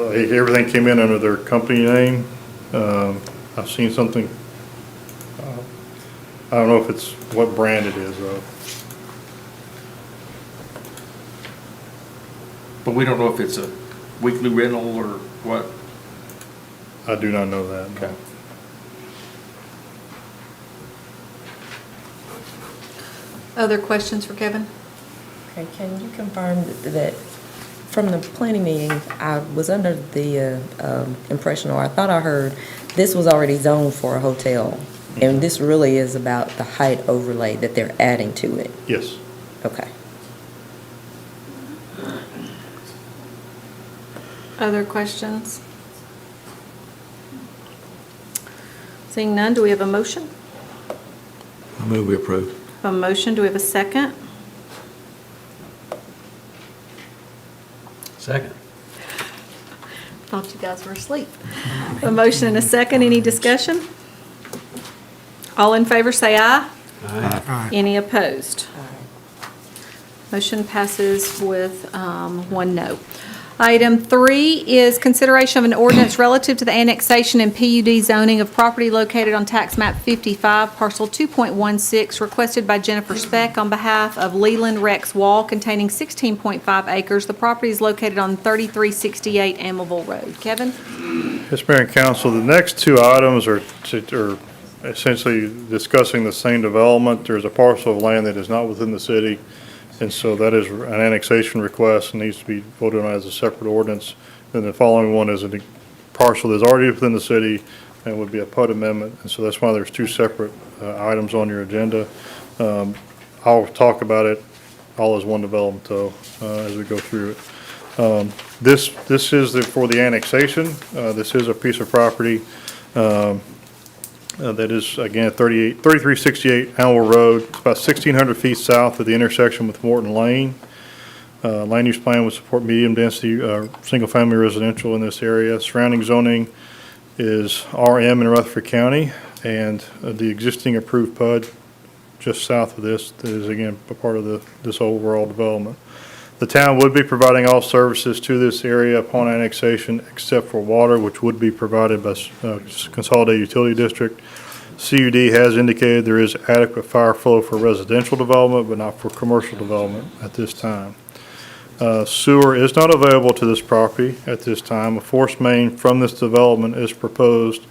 everything came in under their company name. I've seen something, I don't know if it's what brand it is though. But we don't know if it's a weekly rental or what? I do not know that. Okay. Other questions for Kevin? Okay, can you confirm that from the planning meeting, I was under the impression, or I thought I heard, this was already zoned for a hotel, and this really is about the height overlay that they're adding to it? Yes. Okay. Other questions? Seeing none, do we have a motion? I move we approve. A motion, do we have a second? Second. Thought you guys were asleep. A motion and a second, any discussion? All in favor say aye. Aye. Any opposed? Motion passes with 1 no. Item 3 is consideration of an ordinance relative to the annexation and PUD zoning of property located on tax map 55, parcel 2.16, requested by Jennifer Speck on behalf of Leland Rex Wall containing 16.5 acres. The property is located on 3368 Amable Road. Kevin? Yes, Mayor and Council, the next two items are essentially discussing the same development. There's a parcel of land that is not within the city, and so that is an annexation request and needs to be voted on as a separate ordinance. And the following one is a parcel that's already within the city and would be a PUD amendment, and so that's why there's two separate items on your agenda. I'll talk about it all as one development, though, as we go through it. This is for the annexation. This is a piece of property that is, again, 3368 Elmore Road. It's about 1,600 feet south of the intersection with Morton Lane. Land use plan would support medium-density, single-family residential in this area. Surrounding zoning is RM in Rutherford County, and the existing approved PUD just south of this that is, again, a part of this overall development. The town would be providing all services to this area upon annexation except for water, which would be provided by Consolidated Utility District. CUD has indicated there is adequate fire flow for residential development, but not for commercial development at this time. Sewer is not available to this property at this time. A force main from this development is proposed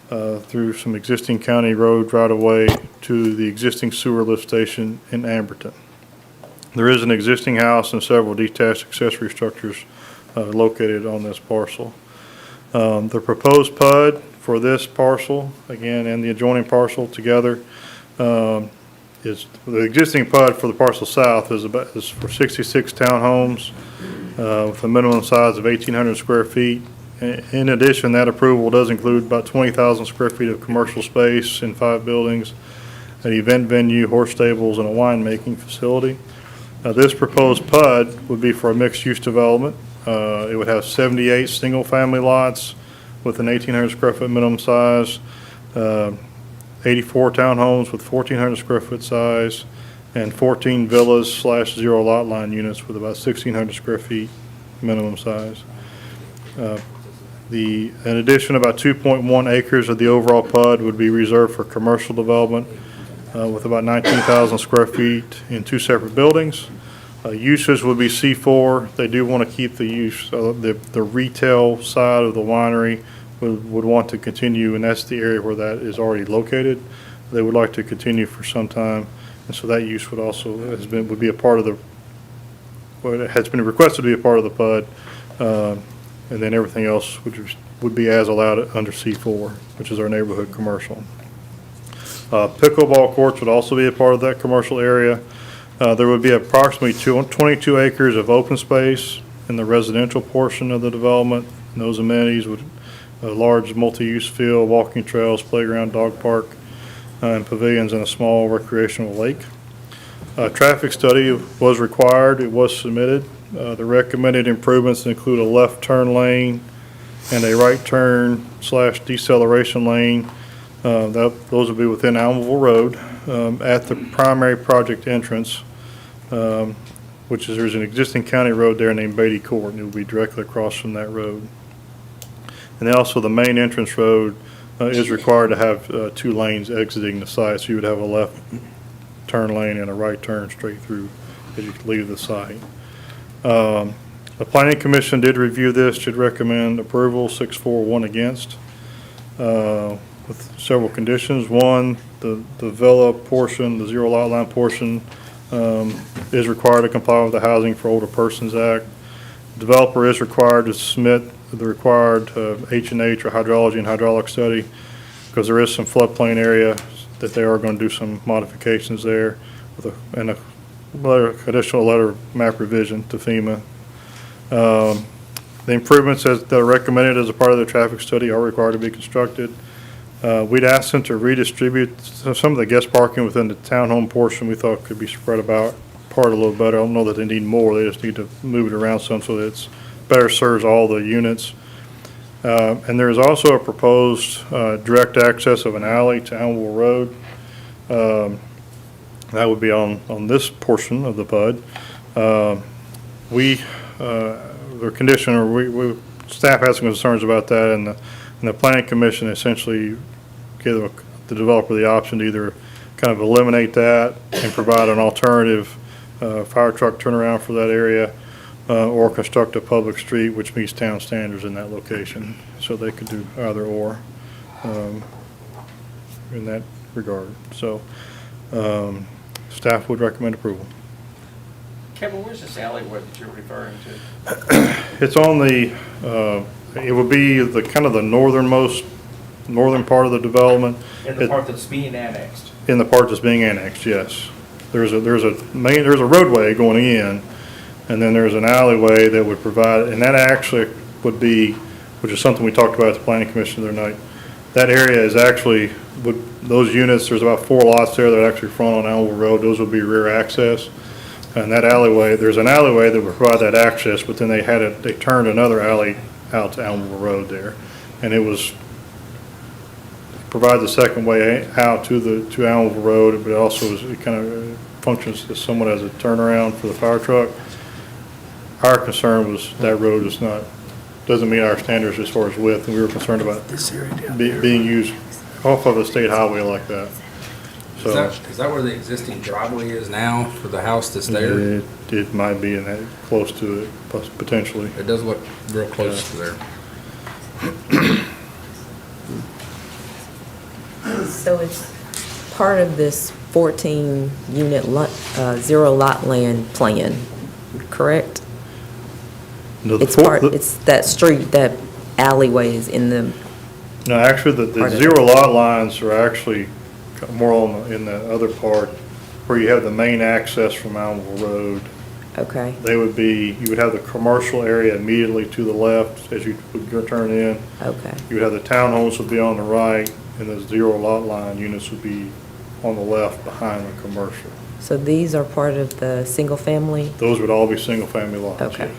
through some existing county road right-of-way to the existing sewer lift station in Amberton. There is an existing house and several detached accessory structures located on this parcel. The proposed PUD for this parcel, again, and the adjoining parcel together, is the existing PUD for the parcel south is for 66 townhomes with a minimum size of 1,800 square feet. In addition, that approval does include about 20,000 square feet of commercial space in 5 buildings, an event venue, horse stables, and a winemaking facility. This proposed PUD would be for a mixed-use development. It would have 78 single-family lots with an 1,800 square foot minimum size, 84 townhomes with 1,400 square foot size, and 14 villas/zero lot line units with about 1,600 square feet minimum size. In addition, about 2.1 acres of the overall PUD would be reserved for commercial development with about 19,000 square feet in 2 separate buildings. Uses would be C4. They do want to keep the use, the retail side of the winery would want to continue, and that's the area where that is already located. They would like to continue for some time, and so that use would also would be a part of it has been requested to be a part of the PUD, and then everything else would be as allowed under C4, which is our neighborhood commercial. Pickleball courts would also be a part of that commercial area. There would be approximately 22 acres of open space in the residential portion of the development. And those amenities would a large multi-use field, walking trails, playground, dog park, and pavilions, and a small recreational lake. A traffic study was required. It was submitted. The recommended improvements include a left turn lane and a right turn / deceleration lane. Those would be within Almaville Road at the primary project entrance, which is there's an existing county road there named Beatty Court, and it will be directly across from that road. And then also the main entrance road is required to have 2 lanes exiting the site, so you would have a left turn lane and a right turn straight through as you leave the site. The Planning Commission did review this, should recommend approval, 6-4, 1 against. With several conditions. One, the villa portion, the zero lot line portion, is required to comply with the Housing for Older Persons Act. The developer is required to submit the required H&H or hydrology and hydraulic study, because there is some floodplain area that they are going to do some modifications there with a additional letter of map revision to FEMA. The improvements that are recommended as a part of the traffic study are required to be constructed. We'd asked them to redistribute some of the guest parking within the townhome portion. We thought could be spread apart a little better. I don't know that they need more. They just need to move it around some so that it's better serves all the units. And there's also a proposed direct access of an alley to Elmville Road. That would be on this portion of the PUD. Their condition, or staff has some concerns about that, and the planning commission essentially gave the developer the option to either kind of eliminate that and provide an alternative fire truck turnaround for that area, or construct a public street which meets town standards in that location. So they could do either or in that regard. So staff would recommend approval. Kevin, where's this alleyway that you're referring to? It's on the, it would be the kind of the northern part of the development. In the part that's being annexed? In the part that's being annexed, yes. There's a roadway going in, and then there's an alleyway that would provide, and that actually would be, which is something we talked about at the planning commission the other night. That area is actually, those units, there's about 4 lots there that actually front on Elmville Road. Those would be rear access. And that alleyway, there's an alleyway that would provide that access, but then they turned another alley out to Elmville Road there. And it was, provides a second way out to Elmville Road, but it also it kind of functions as somewhat as a turnaround for the fire truck. Our concern was that road is not, doesn't meet our standards as far as width, and we were concerned about this area being used off of a state highway like that. So Is that where the existing driveway is now for the house that's there? it might be in that, close to it, potentially. It does look real close to there. So it's part of this 14-unit zero lot land plan, correct? No, It's that street, that alleyway is in the. No, actually, the zero lot lines are actually more in the other part where you have the main access from Elmville Road. Okay. They would be, you would have the commercial area immediately to the left as you would go turn in. Okay. You would have the townhomes would be on the right, and the zero lot line units would be on the left behind the commercial. So these are part of the single family? Those would all be single-family lots, Okay. yes.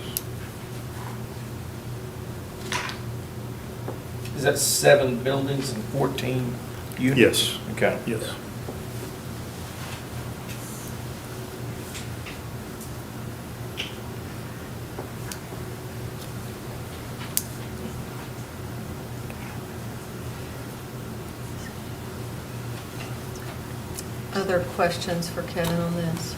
Is that 7 buildings and 14 units? Yes. Okay. Yes. Other questions for Kevin on this?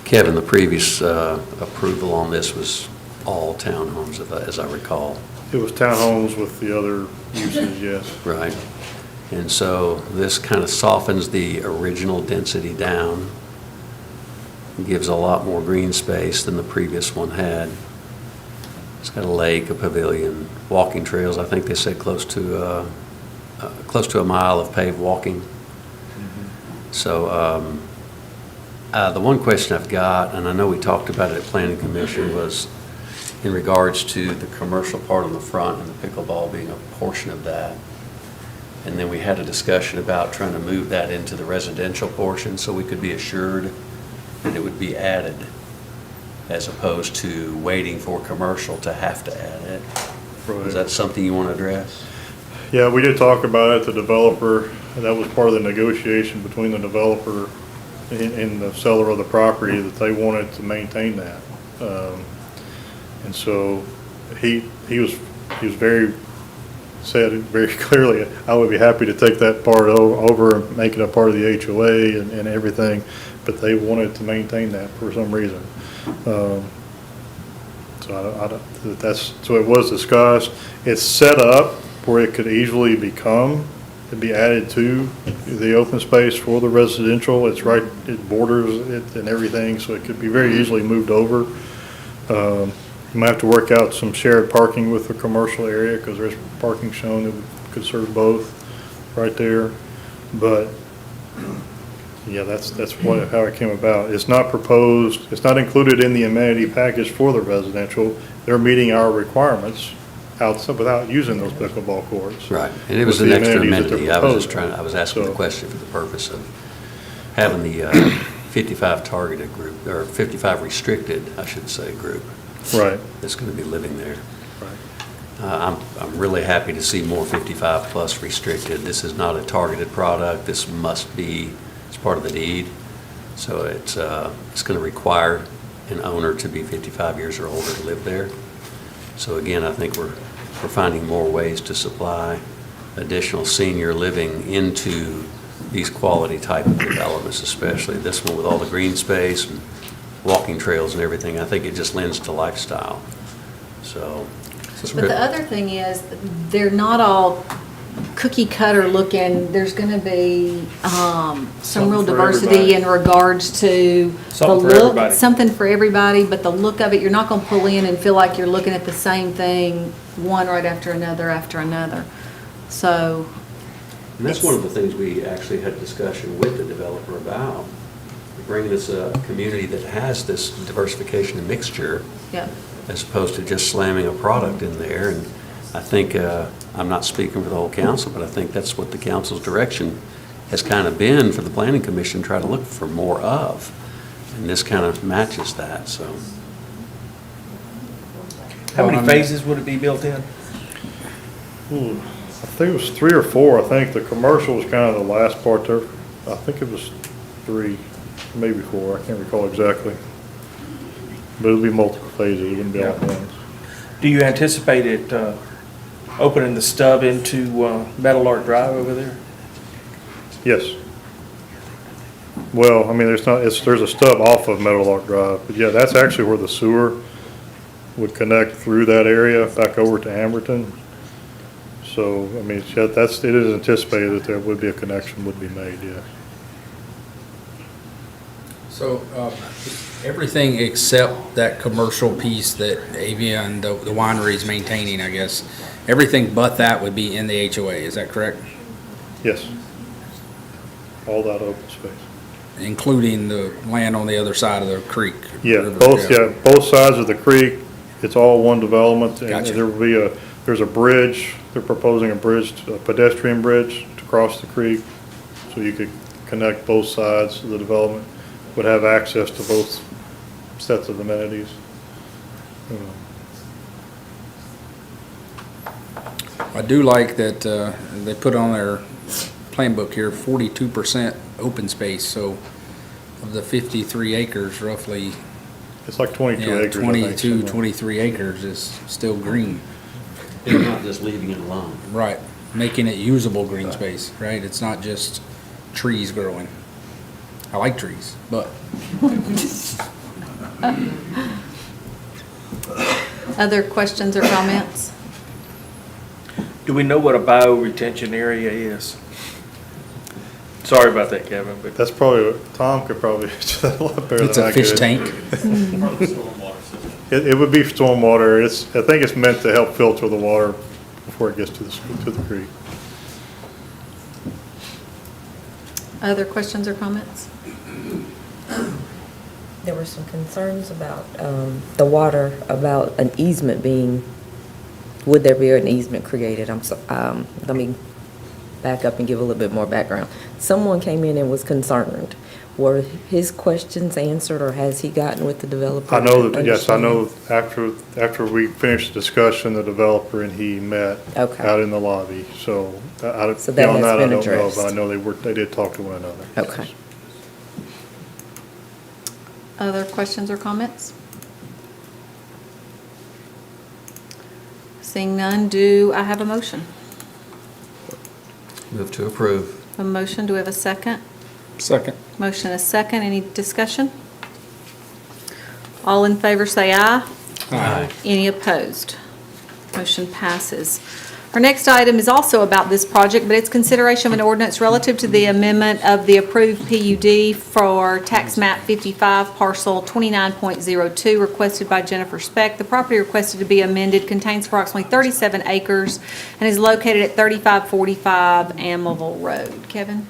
Kevin, the previous approval on this was all townhomes, as I recall. It was townhomes with the other uses, yes. Right. And so this kind of softens the original density down, gives a lot more green space than the previous one had. It's got a lake, a pavilion, walking trails. I think they said close to a mile of paved walking. So the one question I've got, and I know we talked about it at Planning Commission, was in regards to the commercial part on the front and the pickleball being a portion of that. And then we had a discussion about trying to move that into the residential portion so we could be assured that it would be added as opposed to waiting for commercial to have to add it. Right. Is that something you want to address? Yeah, we did talk about it, the developer, and that was part of the negotiation between the developer and the seller of the property, that they wanted to maintain that. And so he said very clearly, I would be happy to take that part over and make it a part of the HOA and everything, but they wanted to maintain that for some reason. So so it was discussed. It's set up where it could easily be added to the open space for the residential. It's right, it borders it and everything, so it could be very easily moved over. You might have to work out some shared parking with the commercial area, because there's parking shown that could serve both right there. But yeah, that's how it came about. It's not proposed, it's not included in the amenity package for the residential. They're meeting our requirements outside, without using those pickleball courts. Right, and it was with an the extra amenities that they're amenity. I was just proposing. I was asking the So- question for the purpose of having the 55 targeted group, or 55 restricted, I should say, group. Right. That's going to be living there. I'm really happy to see more 55-plus restricted. This is not a targeted product. This must be, it's part of the deed. So it's going to require an owner to be 55 years or older to live there. So again, I think we're finding more ways to supply additional senior living into these quality type of developments, especially this one with all the green space and walking trails and everything. I think it just lends to lifestyle. So. But the other thing is, they're not all cookie cutter looking. There's going to be some real for diversity everybody. in regards to the Something for look. everybody. Something for everybody, but the look of it, you're not going to pull in and feel like you're looking at the same thing, one right after another. So. And that's one of the things we actually had discussion with the developer about, bringing us a community that has this diversification and mixture, Yeah. as opposed to just slamming a product in there. And I think, I'm not speaking for the whole council, but I think that's what the council's direction has kind of been for the planning commission, try to look for more of. And this kind of matches that, so. How many phases would it be built in? I think it was 3 or 4. I think the commercial was kind of the last part there. I think it was 3, maybe 4. I can't recall exactly. But it'll be multiple phases. It wouldn't be all at once. Do you anticipate it opening the stub into Metal Art Drive over there? Yes. Well, I mean, there's a stub off of Meadow Lark Drive, but yeah, that's actually where the sewer would connect through that area back over to Amberton. So, I mean, yeah, it is anticipated that there would be a connection would be made, yeah. So, everything except that commercial piece that Avian, the winery is maintaining, I guess, everything but that would be in the HOA, is that correct? Yes. All that open space. Including the land on the other side of the creek? Yeah, river, both sides of the creek, it's all one development. And Gotcha. there will be there's a bridge, they're proposing a bridge, a pedestrian bridge to cross the creek, so you could connect both sides of the development, would have access to both sets of amenities. I do like that they put on their plan book here, 42% open space, so of the 53 acres, roughly. It's like 22 yeah, acres, I think, 22, somewhere. 23 acres is still green. They're not just leaving it alone. Right, making it usable green space, right? It's not just trees growing. I like trees, but. Other questions or comments? Do we know what a bioretention area is? Sorry about that, Kevin, but. That's probably, Tom could probably answer that a lot better than I could. It's a fish tank. It would be stormwater. I think it's meant to help filter the water before it gets to the creek. Other questions or comments? There were some concerns about the water, about an easement being, would there be an easement created? Let me back up and give a little bit more background. Someone came in and was concerned. Were his questions answered, or has he gotten with the developer? I know that, yes, I know after we finished the discussion, the developer and he met Okay. out in the lobby. So, So that beyond has that, I been don't know, addressed. but I know they did talk to one another. Okay. Other questions or comments? Seeing none, do I have a motion? Move to approve. A motion, do we have a second? Second. Motion is second, any discussion? All in favor say aye. Aye. Any opposed? Motion passes. Our next item is also about this project, but it's consideration of an ordinance relative to the amendment of the approved PUD for tax map 55, parcel 29.02, requested by Jennifer Speck. The property requested to be amended contains approximately 37 acres and is located at 3545 Amable Road. Kevin?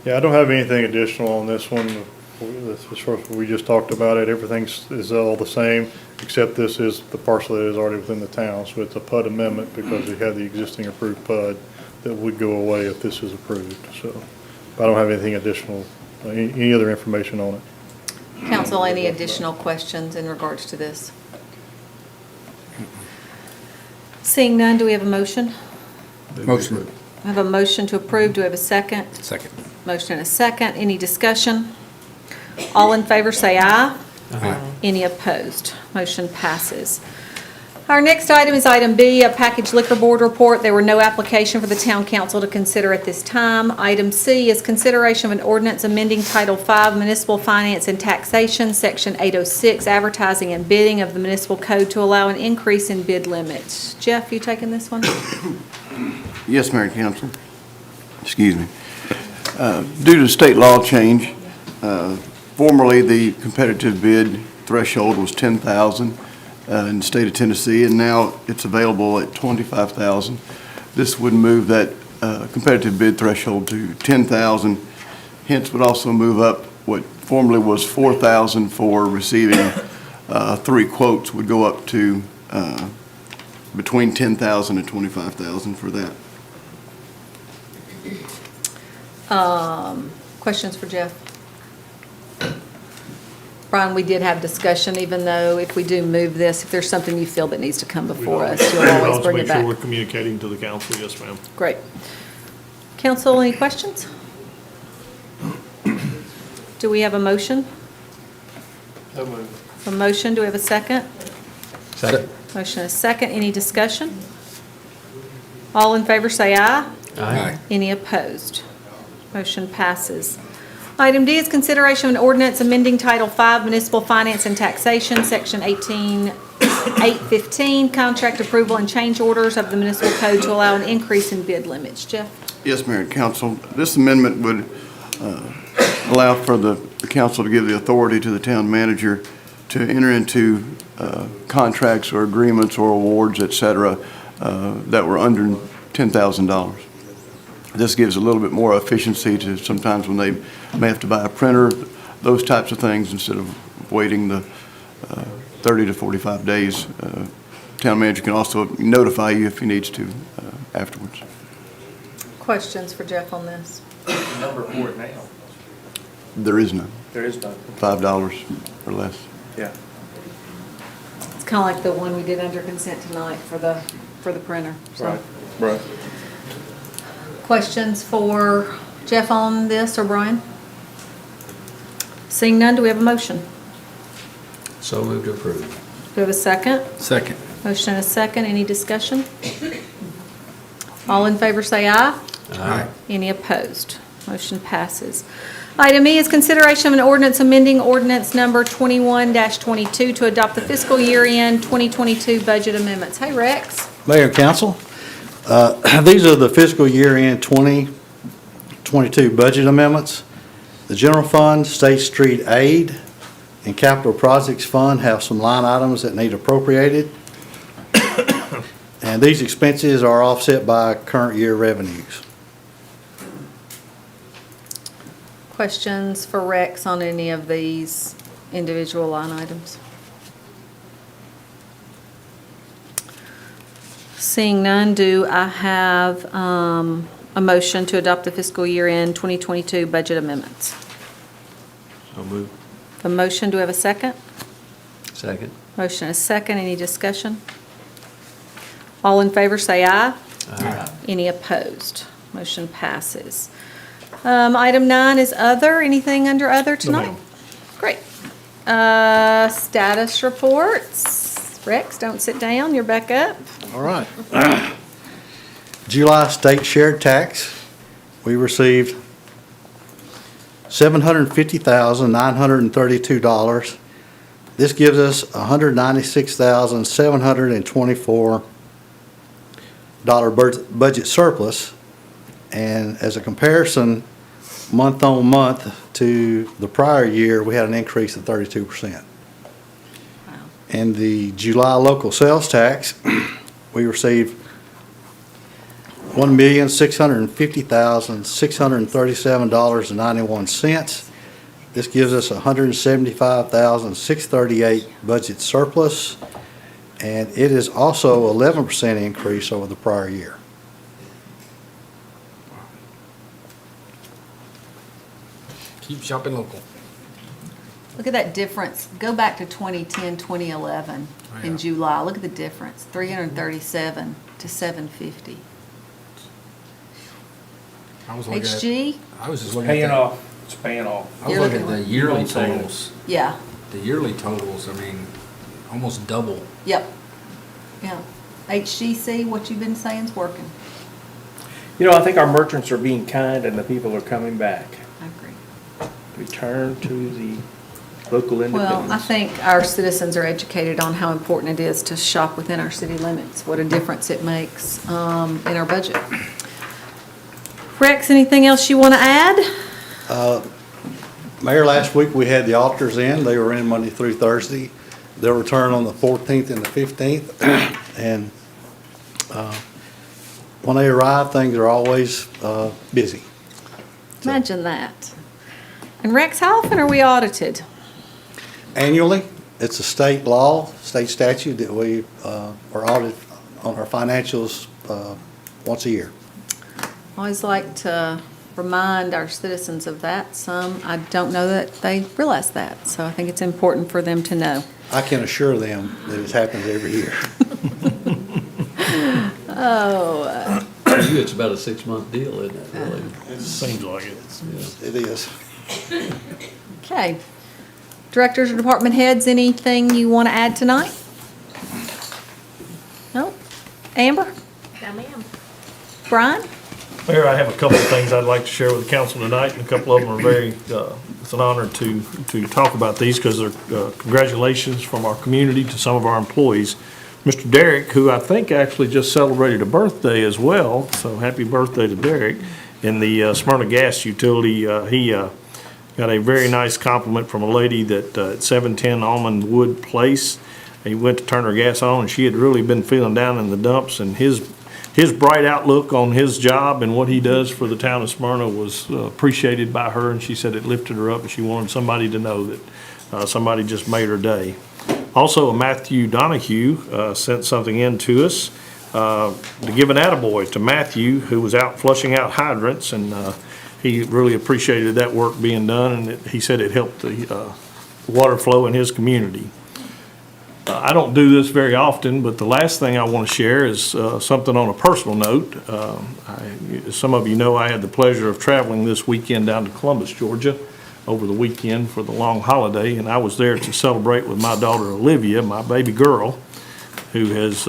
Yeah, I don't have anything additional on this one. We just talked about it, everything is all the same, except this is the parcel that is already within the town. So it's a PUD amendment because we have the existing approved PUD that would go away if this is approved. So I don't have anything additional, any other information on it. Council, any additional questions in regards to this? Seeing none, do we have a motion? Motion. I have a motion to approve. Do we have a second? Second. Motion and a second. Any discussion? All in favor say aye. Aye. Any opposed? Motion passes. Our next item is item B, a packaged liquor board report. There were no application for the town council to consider at this time. Item C is consideration of an ordinance amending Title V Municipal Finance and Taxation, Section 806, Advertising and Bidding of the Municipal Code to allow an increase in bid limits. Jeff, you taking this one? Yes, Mayor and Council. Excuse me. Due to state law change, formerly the competitive bid threshold was $10,000 in the state of Tennessee, and now it's available at $25,000. This would move that competitive bid threshold to $10,000, hence would also move up what formerly was $4,000 for receiving 3 quotes, would go up to between $10,000 and $25,000 for that. Questions for Jeff? Brian, we did have discussion, even though if we do move this, if there's something you feel that needs to come before us, you'll always bring it Make sure we're back. communicating to the council, yes, ma'am. Great. Council, any questions? Do we have a motion? A motion, do we have a second? Second. Motion and a second, any discussion? All in favor say aye. Aye. Any opposed? Motion passes. Item D is consideration of an ordinance amending Title V Municipal Finance and Taxation, Section 815, Contract Approval and Change Orders of the Municipal Code to allow an increase in bid limits. Jeff? Yes, Mayor and Council. This amendment would allow for the council to give the authority to the town manager to enter into contracts or agreements or awards, et cetera, that were under $10,000. This gives a little bit more efficiency to sometimes when they may have to buy a printer, those types of things, instead of waiting the 30 to 45 days. Town manager can also notify you if he needs to afterwards. Questions for Jeff on this? Number for it now. There is none. There is none. $5 or less. Yeah. It's kind of like the one we did under consent tonight for the printer. So, Right. questions for Jeff on this or Brian? Seeing none, do we have a motion? So moved to approve. Do we have a second? Second. Motion and a second. Any discussion? All in favor say aye. Aye. Any opposed? Motion passes. Item E is consideration of an ordinance amending ordinance number 21-22 to adopt the fiscal year-end 2022 budget amendments. Hey, Rex. Mayor and Council, these are the fiscal year-end 2022 budget amendments. The General Fund, State Street Aid, and Capital Projects Fund have some line items that need appropriated. And these expenses are offset by current year revenues. Questions for Rex on any of these individual line items? Seeing none, do I have a motion to adopt the fiscal year-end 2022 budget amendments? So moved. A motion, do we have a second? Second. Motion is second. Any discussion? All in favor say aye. Aye. Any opposed? Motion passes. Item 9 is other. Anything under other tonight? Great. Status reports. Rex, don't sit down. You're back up. All right. July state shared tax, we received $750,932. This gives us $196,724 budget surplus. And as a comparison, month on month to the prior year, we had an increase of 32%. And the July local sales tax, we received $1,650,637.91. This gives us $175,638 budget surplus, and it is also 11% increase over the prior year. Keep shopping local. Look at that difference. Go back to 2010, 2011 in July. Look at the difference, 337 to 750. I was looking at- HG? I was just It's looking at. paying the- off. It's paying off. I was You're looking at the looking- yearly Don't say that. totals. Yeah, The yearly totals, I mean, almost double. yep, yeah. HGC, what you've been saying is working. You know, I think our merchants are being kind and the people are coming back. I agree. Return to the local Well, I independence. think our citizens are educated on how important it is to shop within our city limits, what a difference it makes in our budget. Rex, anything else you want to add? Mayor, last week we had the auditors in. They were in Monday through Thursday. They'll return on the 14th and the 15th. And when they arrive, things are always busy. Imagine that. And Rex, how often are we audited? Annually, it's a state law, state statute that we are audited on our financials once a year. Always like to remind our citizens of that. Some, I don't know that they realize that, so I think it's important for them to know. I can assure them that it happens every year. Oh, For you, it's about a 6-month deal, isn't it, really? Seems like it. It is. okay. Directors or department heads, anything you want to add tonight? No? Amber? No, ma'am. Brian? Mayor, I have a couple of things I'd like to share with the council tonight, and a couple of them are very, it's an honor to talk about these because they're congratulations from our community to some of our employees. Mr. Derek, who I think actually just celebrated a birthday as well, so happy birthday to Derek, in the Smyrna Gas Utility. He got a very nice compliment from a lady that at 710 Almond Wood Place. He went to turn her gas on, and she had really been feeling down in the dumps, and his bright outlook on his job and what he does for the town of Smyrna was appreciated by her, and she said it lifted her up, and she wanted somebody to know that somebody just made her day. Also, Matthew Donahue sent something in to us to give an attaboy to Matthew, who was out flushing out hydrants, and he really appreciated that work being done, and he said it helped the water flow in his community. I don't do this very often, but the last thing I want to share is something on a personal note. Some of you know I had the pleasure of traveling this weekend down to Columbus, Georgia, over the weekend for the long holiday, and I was there to celebrate with my daughter Olivia, my baby girl, who has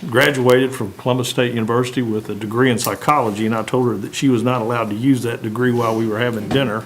graduated from Columbus State University with a degree in psychology, and I told her that she was not allowed to use that degree while we were having dinner.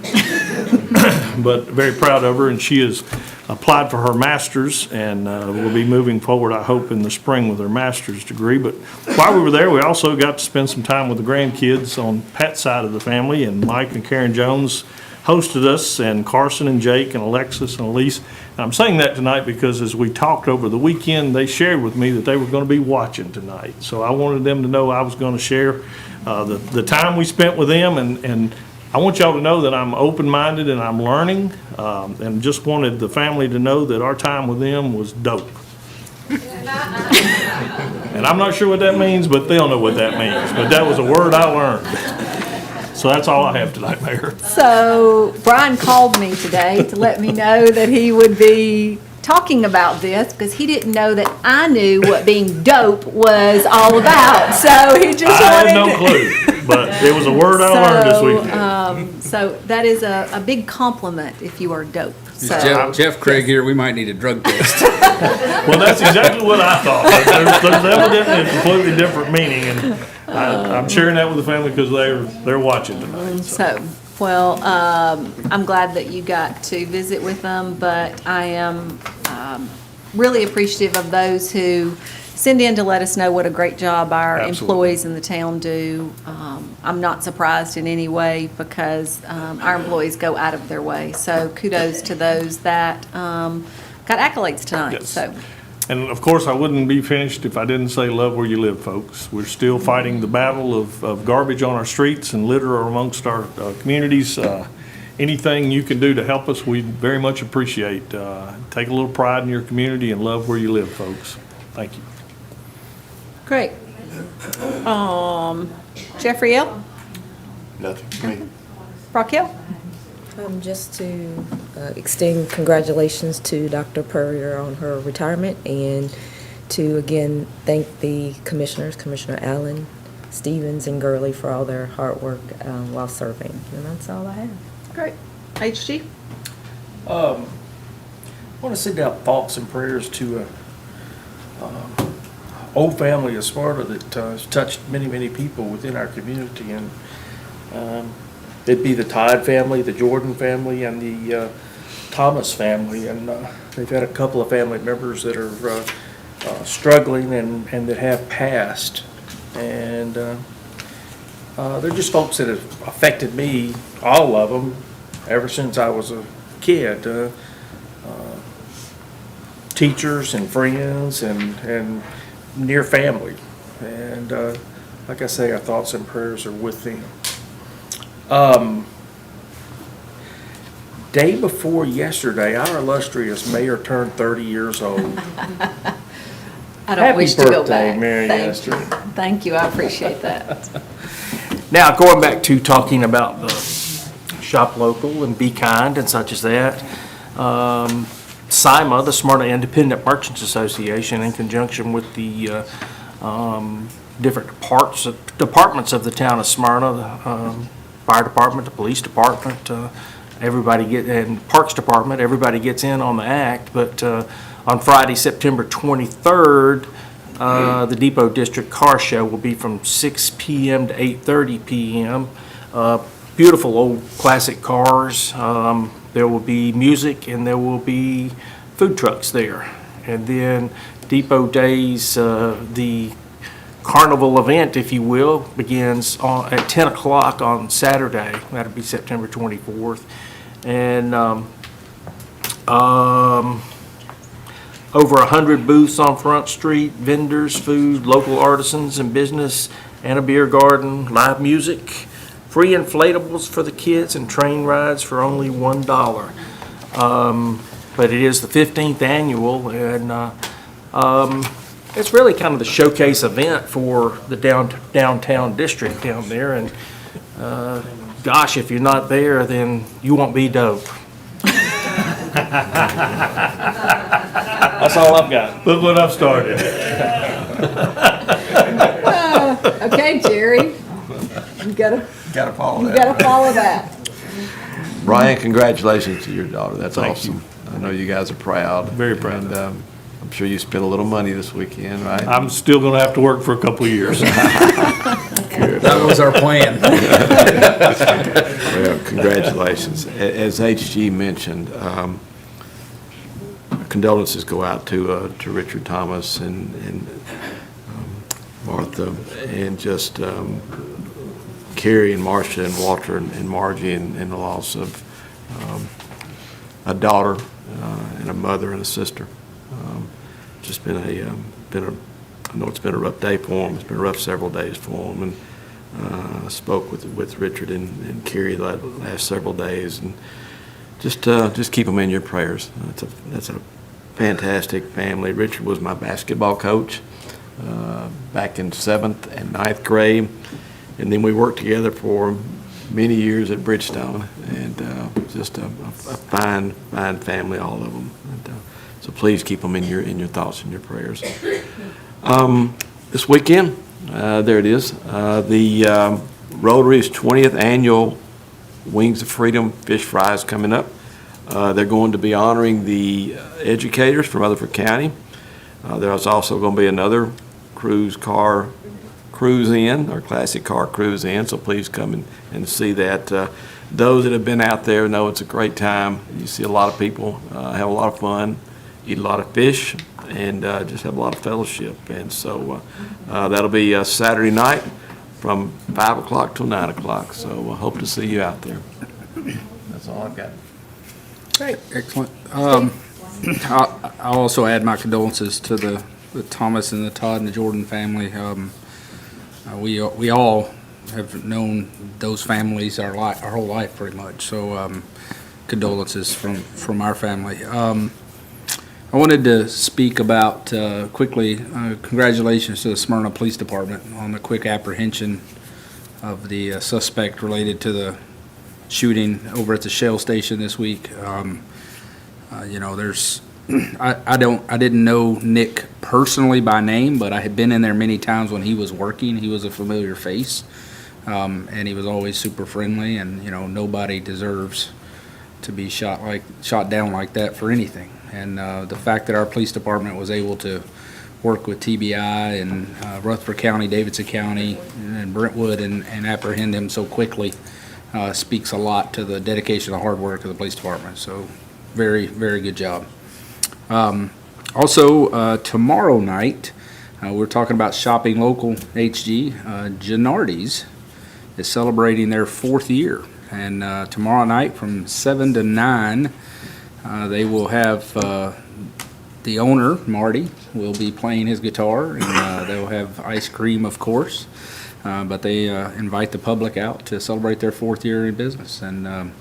But very proud of her, and she has applied for her master's and will be moving forward, I hope, in the spring with her master's degree. But while we were there, we also got to spend some time with the grandkids on Pat's side of the family, and Mike and Karen Jones hosted us, and Carson and Jake and Alexis and Elise. And I'm saying that tonight because as we talked over the weekend, they shared with me that they were going to be watching tonight. So I wanted them to know I was going to share the time we spent with them, and I want y'all to know that I'm open-minded and I'm learning, and just wanted the family to know that our time with them was dope. And I'm not sure what that means, but they'll know what that means. But that was a word I learned. So that's all I have tonight, Mayor. So Brian called me today to let me know that he would be talking about this because he didn't know that I knew what being dope was all about. So he just I wanted had no clue, but it was a word I learned this weekend. So that is a big compliment if you are dope. Is So Jeff Craig here, we might need a drug test. Well, that's exactly what I thought. There's evidently a completely different meaning, and I'm sharing that with the family because they're watching tonight. So, well, I'm glad that you got to visit with them, but I am really appreciative of those who send in to let us know what a great job our Absolutely. employees in the town do. I'm not surprised in any way because our employees go out of their way. So kudos to those that got accolades tonight, Yes. so. And of course, I wouldn't be finished if I didn't say love where you live, folks. We're still fighting the battle of garbage on our streets and litter amongst our communities. anything you can do to help us, we very much appreciate. Take a little pride in your community and love where you live, folks. Thank you. Great. Jeffrey L. Nothing for me. Raquel? Just to extend congratulations to Dr. Purrier on her retirement, and to again thank the commissioners, Commissioner Allen, Stevens, and Gurley for all their hard work while serving. And that's all I have. Great. HG? I want to send out thoughts and prayers to old family of Sparta that has touched many, many people within our community. And it'd be the Todd family, the Jordan family, and the Thomas family. And they've had a couple of family members that are struggling and that have passed. And they're just folks that have affected me, all of them, ever since I was a kid. Teachers and friends and near family. And like I say, our thoughts and prayers are with them. Day before yesterday, our illustrious mayor turned 30 years old. I don't wish to go Happy birthday, back. Mary Thank Esther. you. Thank you, I appreciate that. Now, going back to talking about the shop local and be kind and such as that, SIMA, the Smyrna Independent Merchants Association, in conjunction with the different departments of the town of Smyrna, the fire department, the police department, and Parks Department, everybody gets in on the act. But on Friday, September 23rd, the Depot District Car Show will be from 6 p.m. to 8:30 p.m. Beautiful old classic cars. There will be music and there will be food trucks there. And then Depot Days, the carnival event, if you will, begins at 10 o'clock on Saturday. That'll be September 24th. And over 100 booths on Front Street, vendors, food, local artisans and business, and a beer garden, live music, free inflatables for the kids, and train rides for only $1. But it is the 15th annual, and it's really kind of the showcase event for the downtown district down there. And gosh, if you're not there, then you won't be dope. That's all I've got. Look what I've started. Okay, Jerry, you gotta follow you gotta follow that. Brian, congratulations to your daughter. That's Thank awesome. I know you guys are proud. Very proud. And I'm sure you spent a little money this weekend, right? I'm still going to have to work for a couple of years. That was our plan. Well, congratulations. As HG mentioned, condolences go out to Richard Thomas and Martha, and just Carrie and Marcia and Walter and Margie, and the loss of a daughter and a mother and a sister. Just been I know it's been a rough day for them. It's been a rough several days for them. And I spoke with Richard and Carrie the last several days, and just keep them in your prayers. That's a fantastic family. Richard was my basketball coach back in 7th and 9th grade, and then we worked together for many years at Bridgestone, and just a fine family, all of them. And, so please keep them in your thoughts and your prayers. This weekend, there it is, the Rotary's 20th annual Wings of Freedom Fish Fry is coming up. They're going to be honoring the educators from Rutherford County. There's also going to be another cruise in, or classic car cruise in, so please come and see that. Those that have been out there know it's a great time. You see a lot of people have a lot of fun, eat a lot of fish, and just have a lot of fellowship. And so that'll be Saturday night from 5 o'clock till 9 o'clock. So I hope to see you out there. That's all I've got. Great. Excellent. I'll also add my condolences to the Thomas and the Todd and the Jordan family. We all have known those families our whole life pretty much. So condolences from our family. I wanted to speak about quickly, congratulations to the Smyrna Police Department on the quick apprehension of the suspect related to the shooting over at the Shell station this week. You know, there's, I didn't know Nick personally by name, but I had been in there many times when he was working. He was a familiar face, and he was always super friendly. And you know, nobody deserves to be shot down like that for anything. And the fact that our police department was able to work with TBI and Rutherford County, Davidson County, and Brentwood and apprehend him so quickly speaks a lot to the dedication and hard work of the police department. So very, very good job. Also, tomorrow night, we're talking about shopping local HG. Gennardi's is celebrating their 4th year. And tomorrow night from 7 to 9, they will have the owner, Marty, will be playing his guitar, and they'll have ice cream, of course. But they invite the public out to celebrate their 4th year in business. And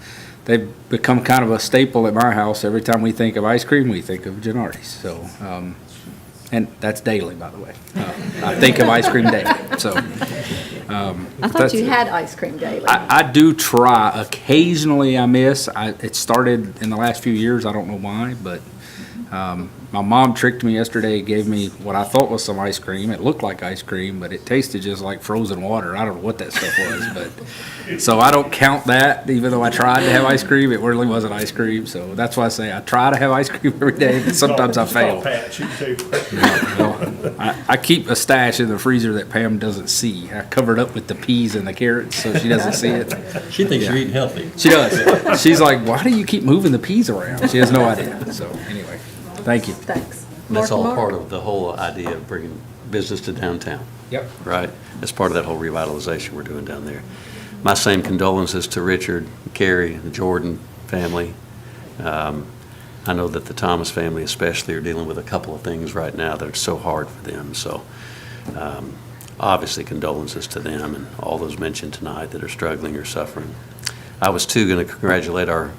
they've become kind of a staple at my house. Every time we think of ice cream, we think of Gennardi's. So, and that's daily, by the way. I think of ice cream daily. So, I thought you had ice cream daily. I do try. Occasionally I miss. It started in the last few years. I don't know why, but my mom tricked me yesterday, gave me what I thought was some ice cream. It looked like ice cream, but it tasted just like frozen water. I don't know what that stuff was, but so I don't count that. Even though I tried to have ice cream, it really wasn't ice cream. So that's why I say I try to have ice cream every day, but sometimes I fail. I keep a stash in the freezer that Pam doesn't see. I covered up with the peas and the carrots so she doesn't see it. She thinks you're eating healthy. She does. She's like, why do you keep moving the peas around? She has no idea. So anyway, thank you. Thanks. That's all Mark? part of the whole idea of bringing business to downtown. Yep. Right? That's part of that whole revitalization we're doing down there. My same condolences to Richard, Carrie, the Jordan family. I know that the Thomas family especially are dealing with a couple of things right now that are so hard for them. So obviously condolences to them and all those mentioned tonight that are struggling or suffering. I was too going to congratulate our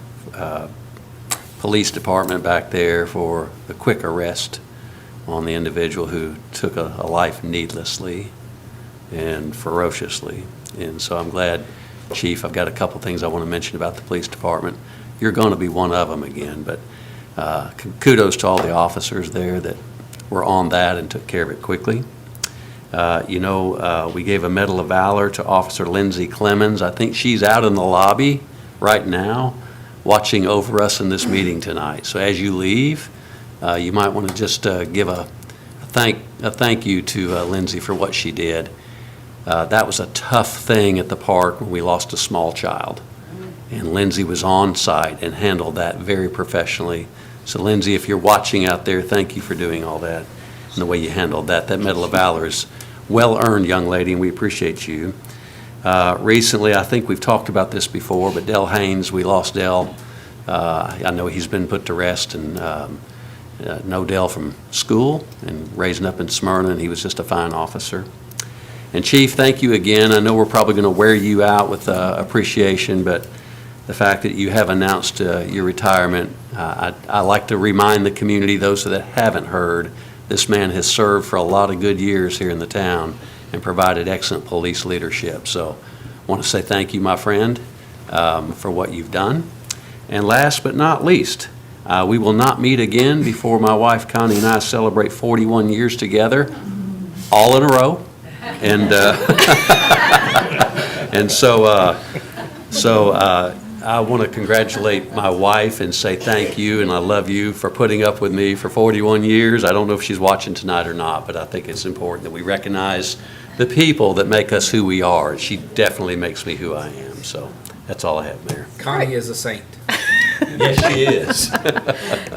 police department back there for the quick arrest on the individual who took a life needlessly and ferociously. And so I'm glad, Chief, I've got a couple things I want to mention about the police department. You're going to be one of them again, but kudos to all the officers there that were on that and took care of it quickly. We gave a Medal of Valor to Officer Lindsay Clemens. I think she's out in the lobby right now watching over us in this meeting tonight. So as you leave, you might want to just give a thank you to Lindsay for what she did. That was a tough thing at the park when we lost a small child. And Lindsay was on site and handled that very professionally. So Lindsay, if you're watching out there, thank you for doing all that and the way you handled that. That Medal of Valor is well earned, young lady, and we appreciate you. Recently, I think we've talked about this before, but Dell Haynes, we lost Dell. I know he's been put to rest, and know Dell from school and raising up in Smyrna, and he was just a fine officer. And Chief, thank you again. I know we're probably going to wear you out with appreciation, but the fact that you have announced your retirement, I like to remind the community, those that haven't heard, this man has served for a lot of good years here in the town and provided excellent police leadership. So I want to say thank you, my friend, for what you've done. And last but not least, we will not meet again before my wife Connie and I celebrate 41 years together, all in a row. And and so I want to congratulate my wife and say thank you, and I love you for putting up with me for 41 years. I don't know if she's watching tonight or not, but I think it's important that we recognize the people that make us who we are. She definitely makes me who I am. So that's all I have, Mayor. Connie is a saint. Yes, she is.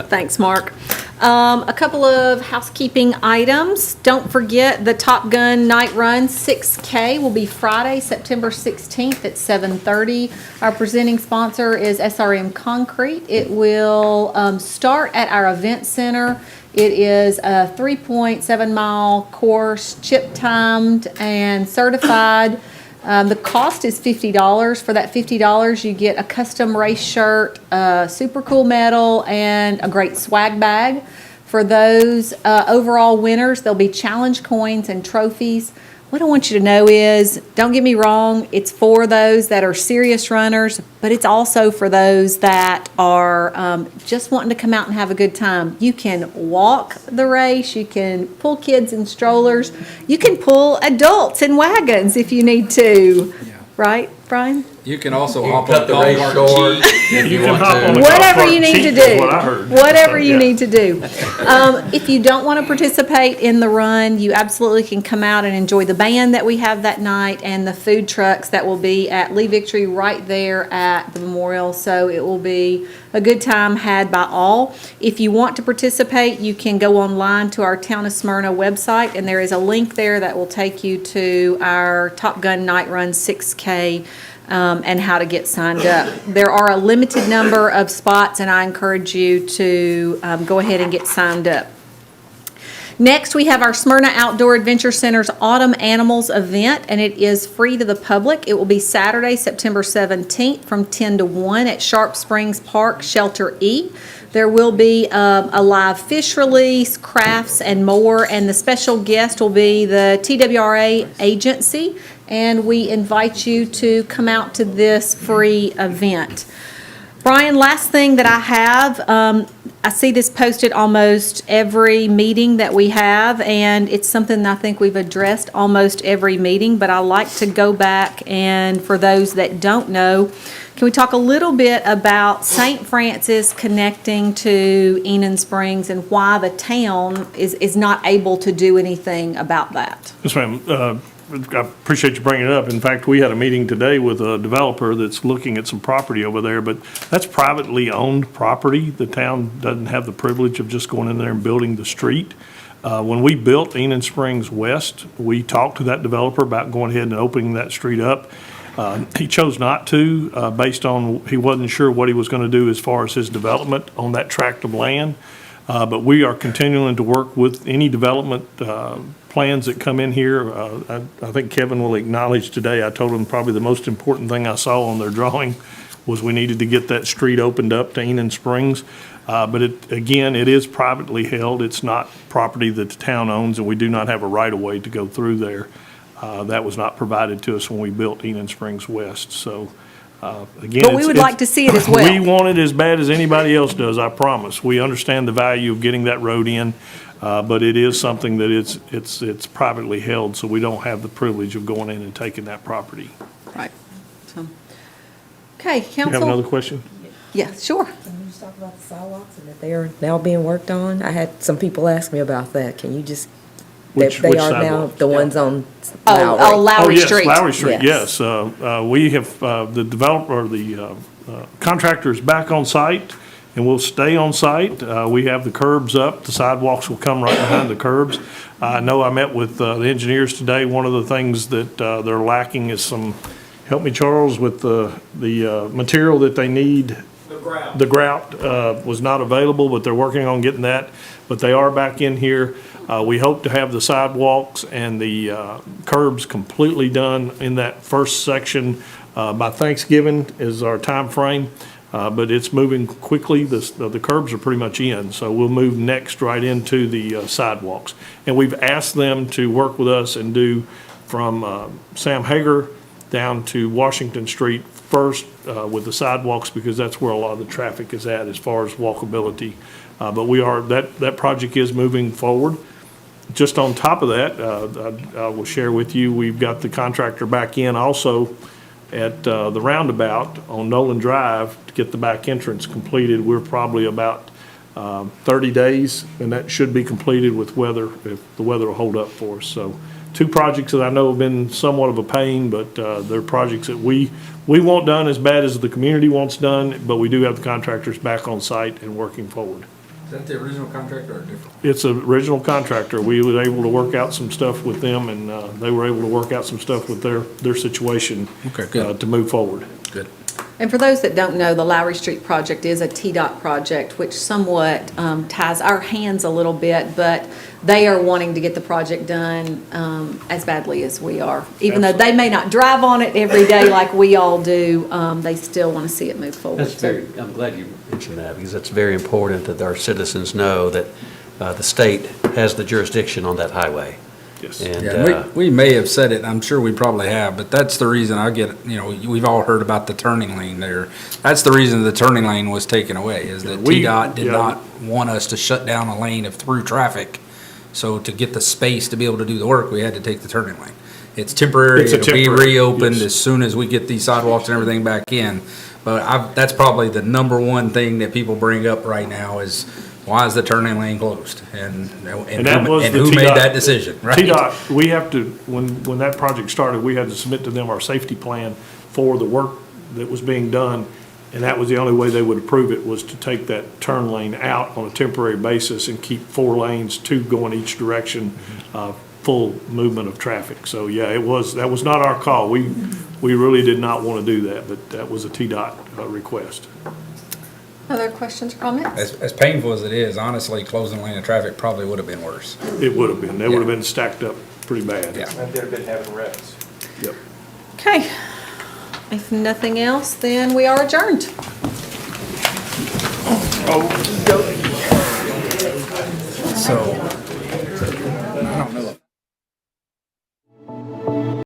Thanks, Mark. A couple of housekeeping items. Don't forget the Top Gun Night Run 6K will be Friday, September 16th at 7:30. Our presenting sponsor is SRM Concrete. It will start at our event center. It is a 3.7-mile course, chip timed and certified. The cost is $50. For that $50, you get a custom race shirt, a super cool medal, and a great swag bag. For those overall winners, there'll be challenge coins and trophies. What I want you to know is, don't get me wrong, it's for those that are serious runners, but it's also for those that are just wanting to come out and have a good time. You can walk the race, you can pull kids in strollers, you can pull adults in wagons if you need to. Right, Brian? You can also You hop cut on the golf race cart short. cheat if You you can want hop on to. the- Whatever golf you cart need to cheat is do. what I heard. Whatever you Yeah. need to do. If you don't want to participate in the run, you absolutely can come out and enjoy the band that we have that night and the food trucks that will be at Lee Victory right there at the memorial. So it will be a good time had by all. If you want to participate, you can go online to our Town of Smyrna website, and there is a link there that will take you to our Top Gun Night Run 6K. And how to get signed up. There are a limited number of spots, and I encourage you to go ahead and get signed up. Next, we have our Smyrna Outdoor Adventure Center's Autumn Animals event, and it is free to the public. It will be Saturday, September 17th from 10 to 1 at Sharp Springs Park, Shelter E. There will be a live fish release, crafts, and more, and the special guest will be the TWRA agency, and we invite you to come out to this free event. Brian, last thing that I have, I see this posted almost every meeting that we have, and it's something that I think we've addressed almost every meeting, but I like to go back, and for those that don't know, can we talk a little bit about St. Francis connecting to Enon Springs and why the town is not able to do anything about that? Yes, ma'am. I appreciate you bringing it up. In fact, we had a meeting today with a developer that's looking at some property over there, but that's privately owned property. The town doesn't have the privilege of just going in there and building the street. When we built Enon Springs West, we talked to that developer about going ahead and opening that street up. He chose not to, based on he wasn't sure what he was going to do as far as his development on that tract of land. But we are continuing to work with any development plans that come in here. I think Kevin will acknowledge today, I told him probably the most important thing I saw on their drawing was we needed to get that street opened up to Enon Springs. But again, it is privately held. It's not property that the town owns, and we do not have a right-of-way to go through there. That was not provided to us when we built Enon Springs West. So again, But we would like to see it as well. We want it as bad as anybody else does, I promise. We understand the value of getting that road in, but it is something that it's privately held, so we don't have the privilege of going in and taking that property. Right. So, okay, You council? have another question? Yeah, sure. Can you just talk about the sidewalks and that they are now being worked on? I had some people ask me about that. Can you just, Which they are now sidewalk? the ones on Oh, Lowry yes, Street. Lowry Street, Yes. yes. We have, the developer, the contractor is back on site, and we'll stay on site. We have the curbs up, the sidewalks will come right behind the curbs. I know I met with the engineers today. One of the things that they're lacking is some, help me, Charles, with the material that they need. The grout was not available, but they're working on getting that. But they are back in here. We hope to have the sidewalks and the curbs completely done in that first section by Thanksgiving is our time frame. But it's moving quickly. The curbs are pretty much in, so we'll move next right into the sidewalks. And we've asked them to work with us and do from Sam Hager down to Washington Street first with the sidewalks, because that's where a lot of the traffic is at as far as walkability. But we are, that project is moving forward. Just on top of that, I will share with you, we've got the contractor back in also at the roundabout on Nolan Drive to get the back entrance completed. We're probably about 30 days, and that should be completed with weather, if the weather will hold up for us. So 2 projects that I know have been somewhat of a pain, but they're projects that we want done as bad as the community wants done, but we do have the contractors back on site and working forward. Is that the original contractor or different? It's an original contractor. We were able to work out some stuff with them, and they were able to work out some stuff with their situation. Okay, good. To move forward. Good. And for those that don't know, the Lowry Street project is a TDOT project, which somewhat ties our hands a little bit, but they are wanting to get the project done as badly as we are. Even though they may not drive on it every day like we all do, they still want to see it move forward. I'm glad you mentioned that, because that's very important that our citizens know that the state has the jurisdiction on that highway. Yes. And, Yeah, we may have said it, I'm sure we probably have, but that's the reason I get, we've all heard about the turning lane there. That's the reason the turning lane was taken away, is that TDOT did not want us to shut down a lane of through traffic. So to get the space to be able to do the work, we had to take the turning lane. It's temporary, It's a it'll be temporary, reopened yes. as soon as we get these sidewalks and everything back in. But that's probably the number one thing that people bring up right now is, why is the turning lane closed? And that was the who made TDOT that decision, right? TDOT, we have to, when that project started, we had to submit to them our safety plan for the work that was being done. And that was the only way they would approve it, was to take that turn lane out on a temporary basis and keep 4 lanes, 2 going each direction, full movement of traffic. So, yeah, that was not our call. We really did not want to do that, but that was a TDOT request. Other questions or comments? As painful as it is, honestly, closing a lane of traffic probably would have been worse. It would have been. They would have been stacked up pretty bad. Yeah. And they'd have been having wrecks. Yep. Okay. If nothing else, then we are adjourned. So,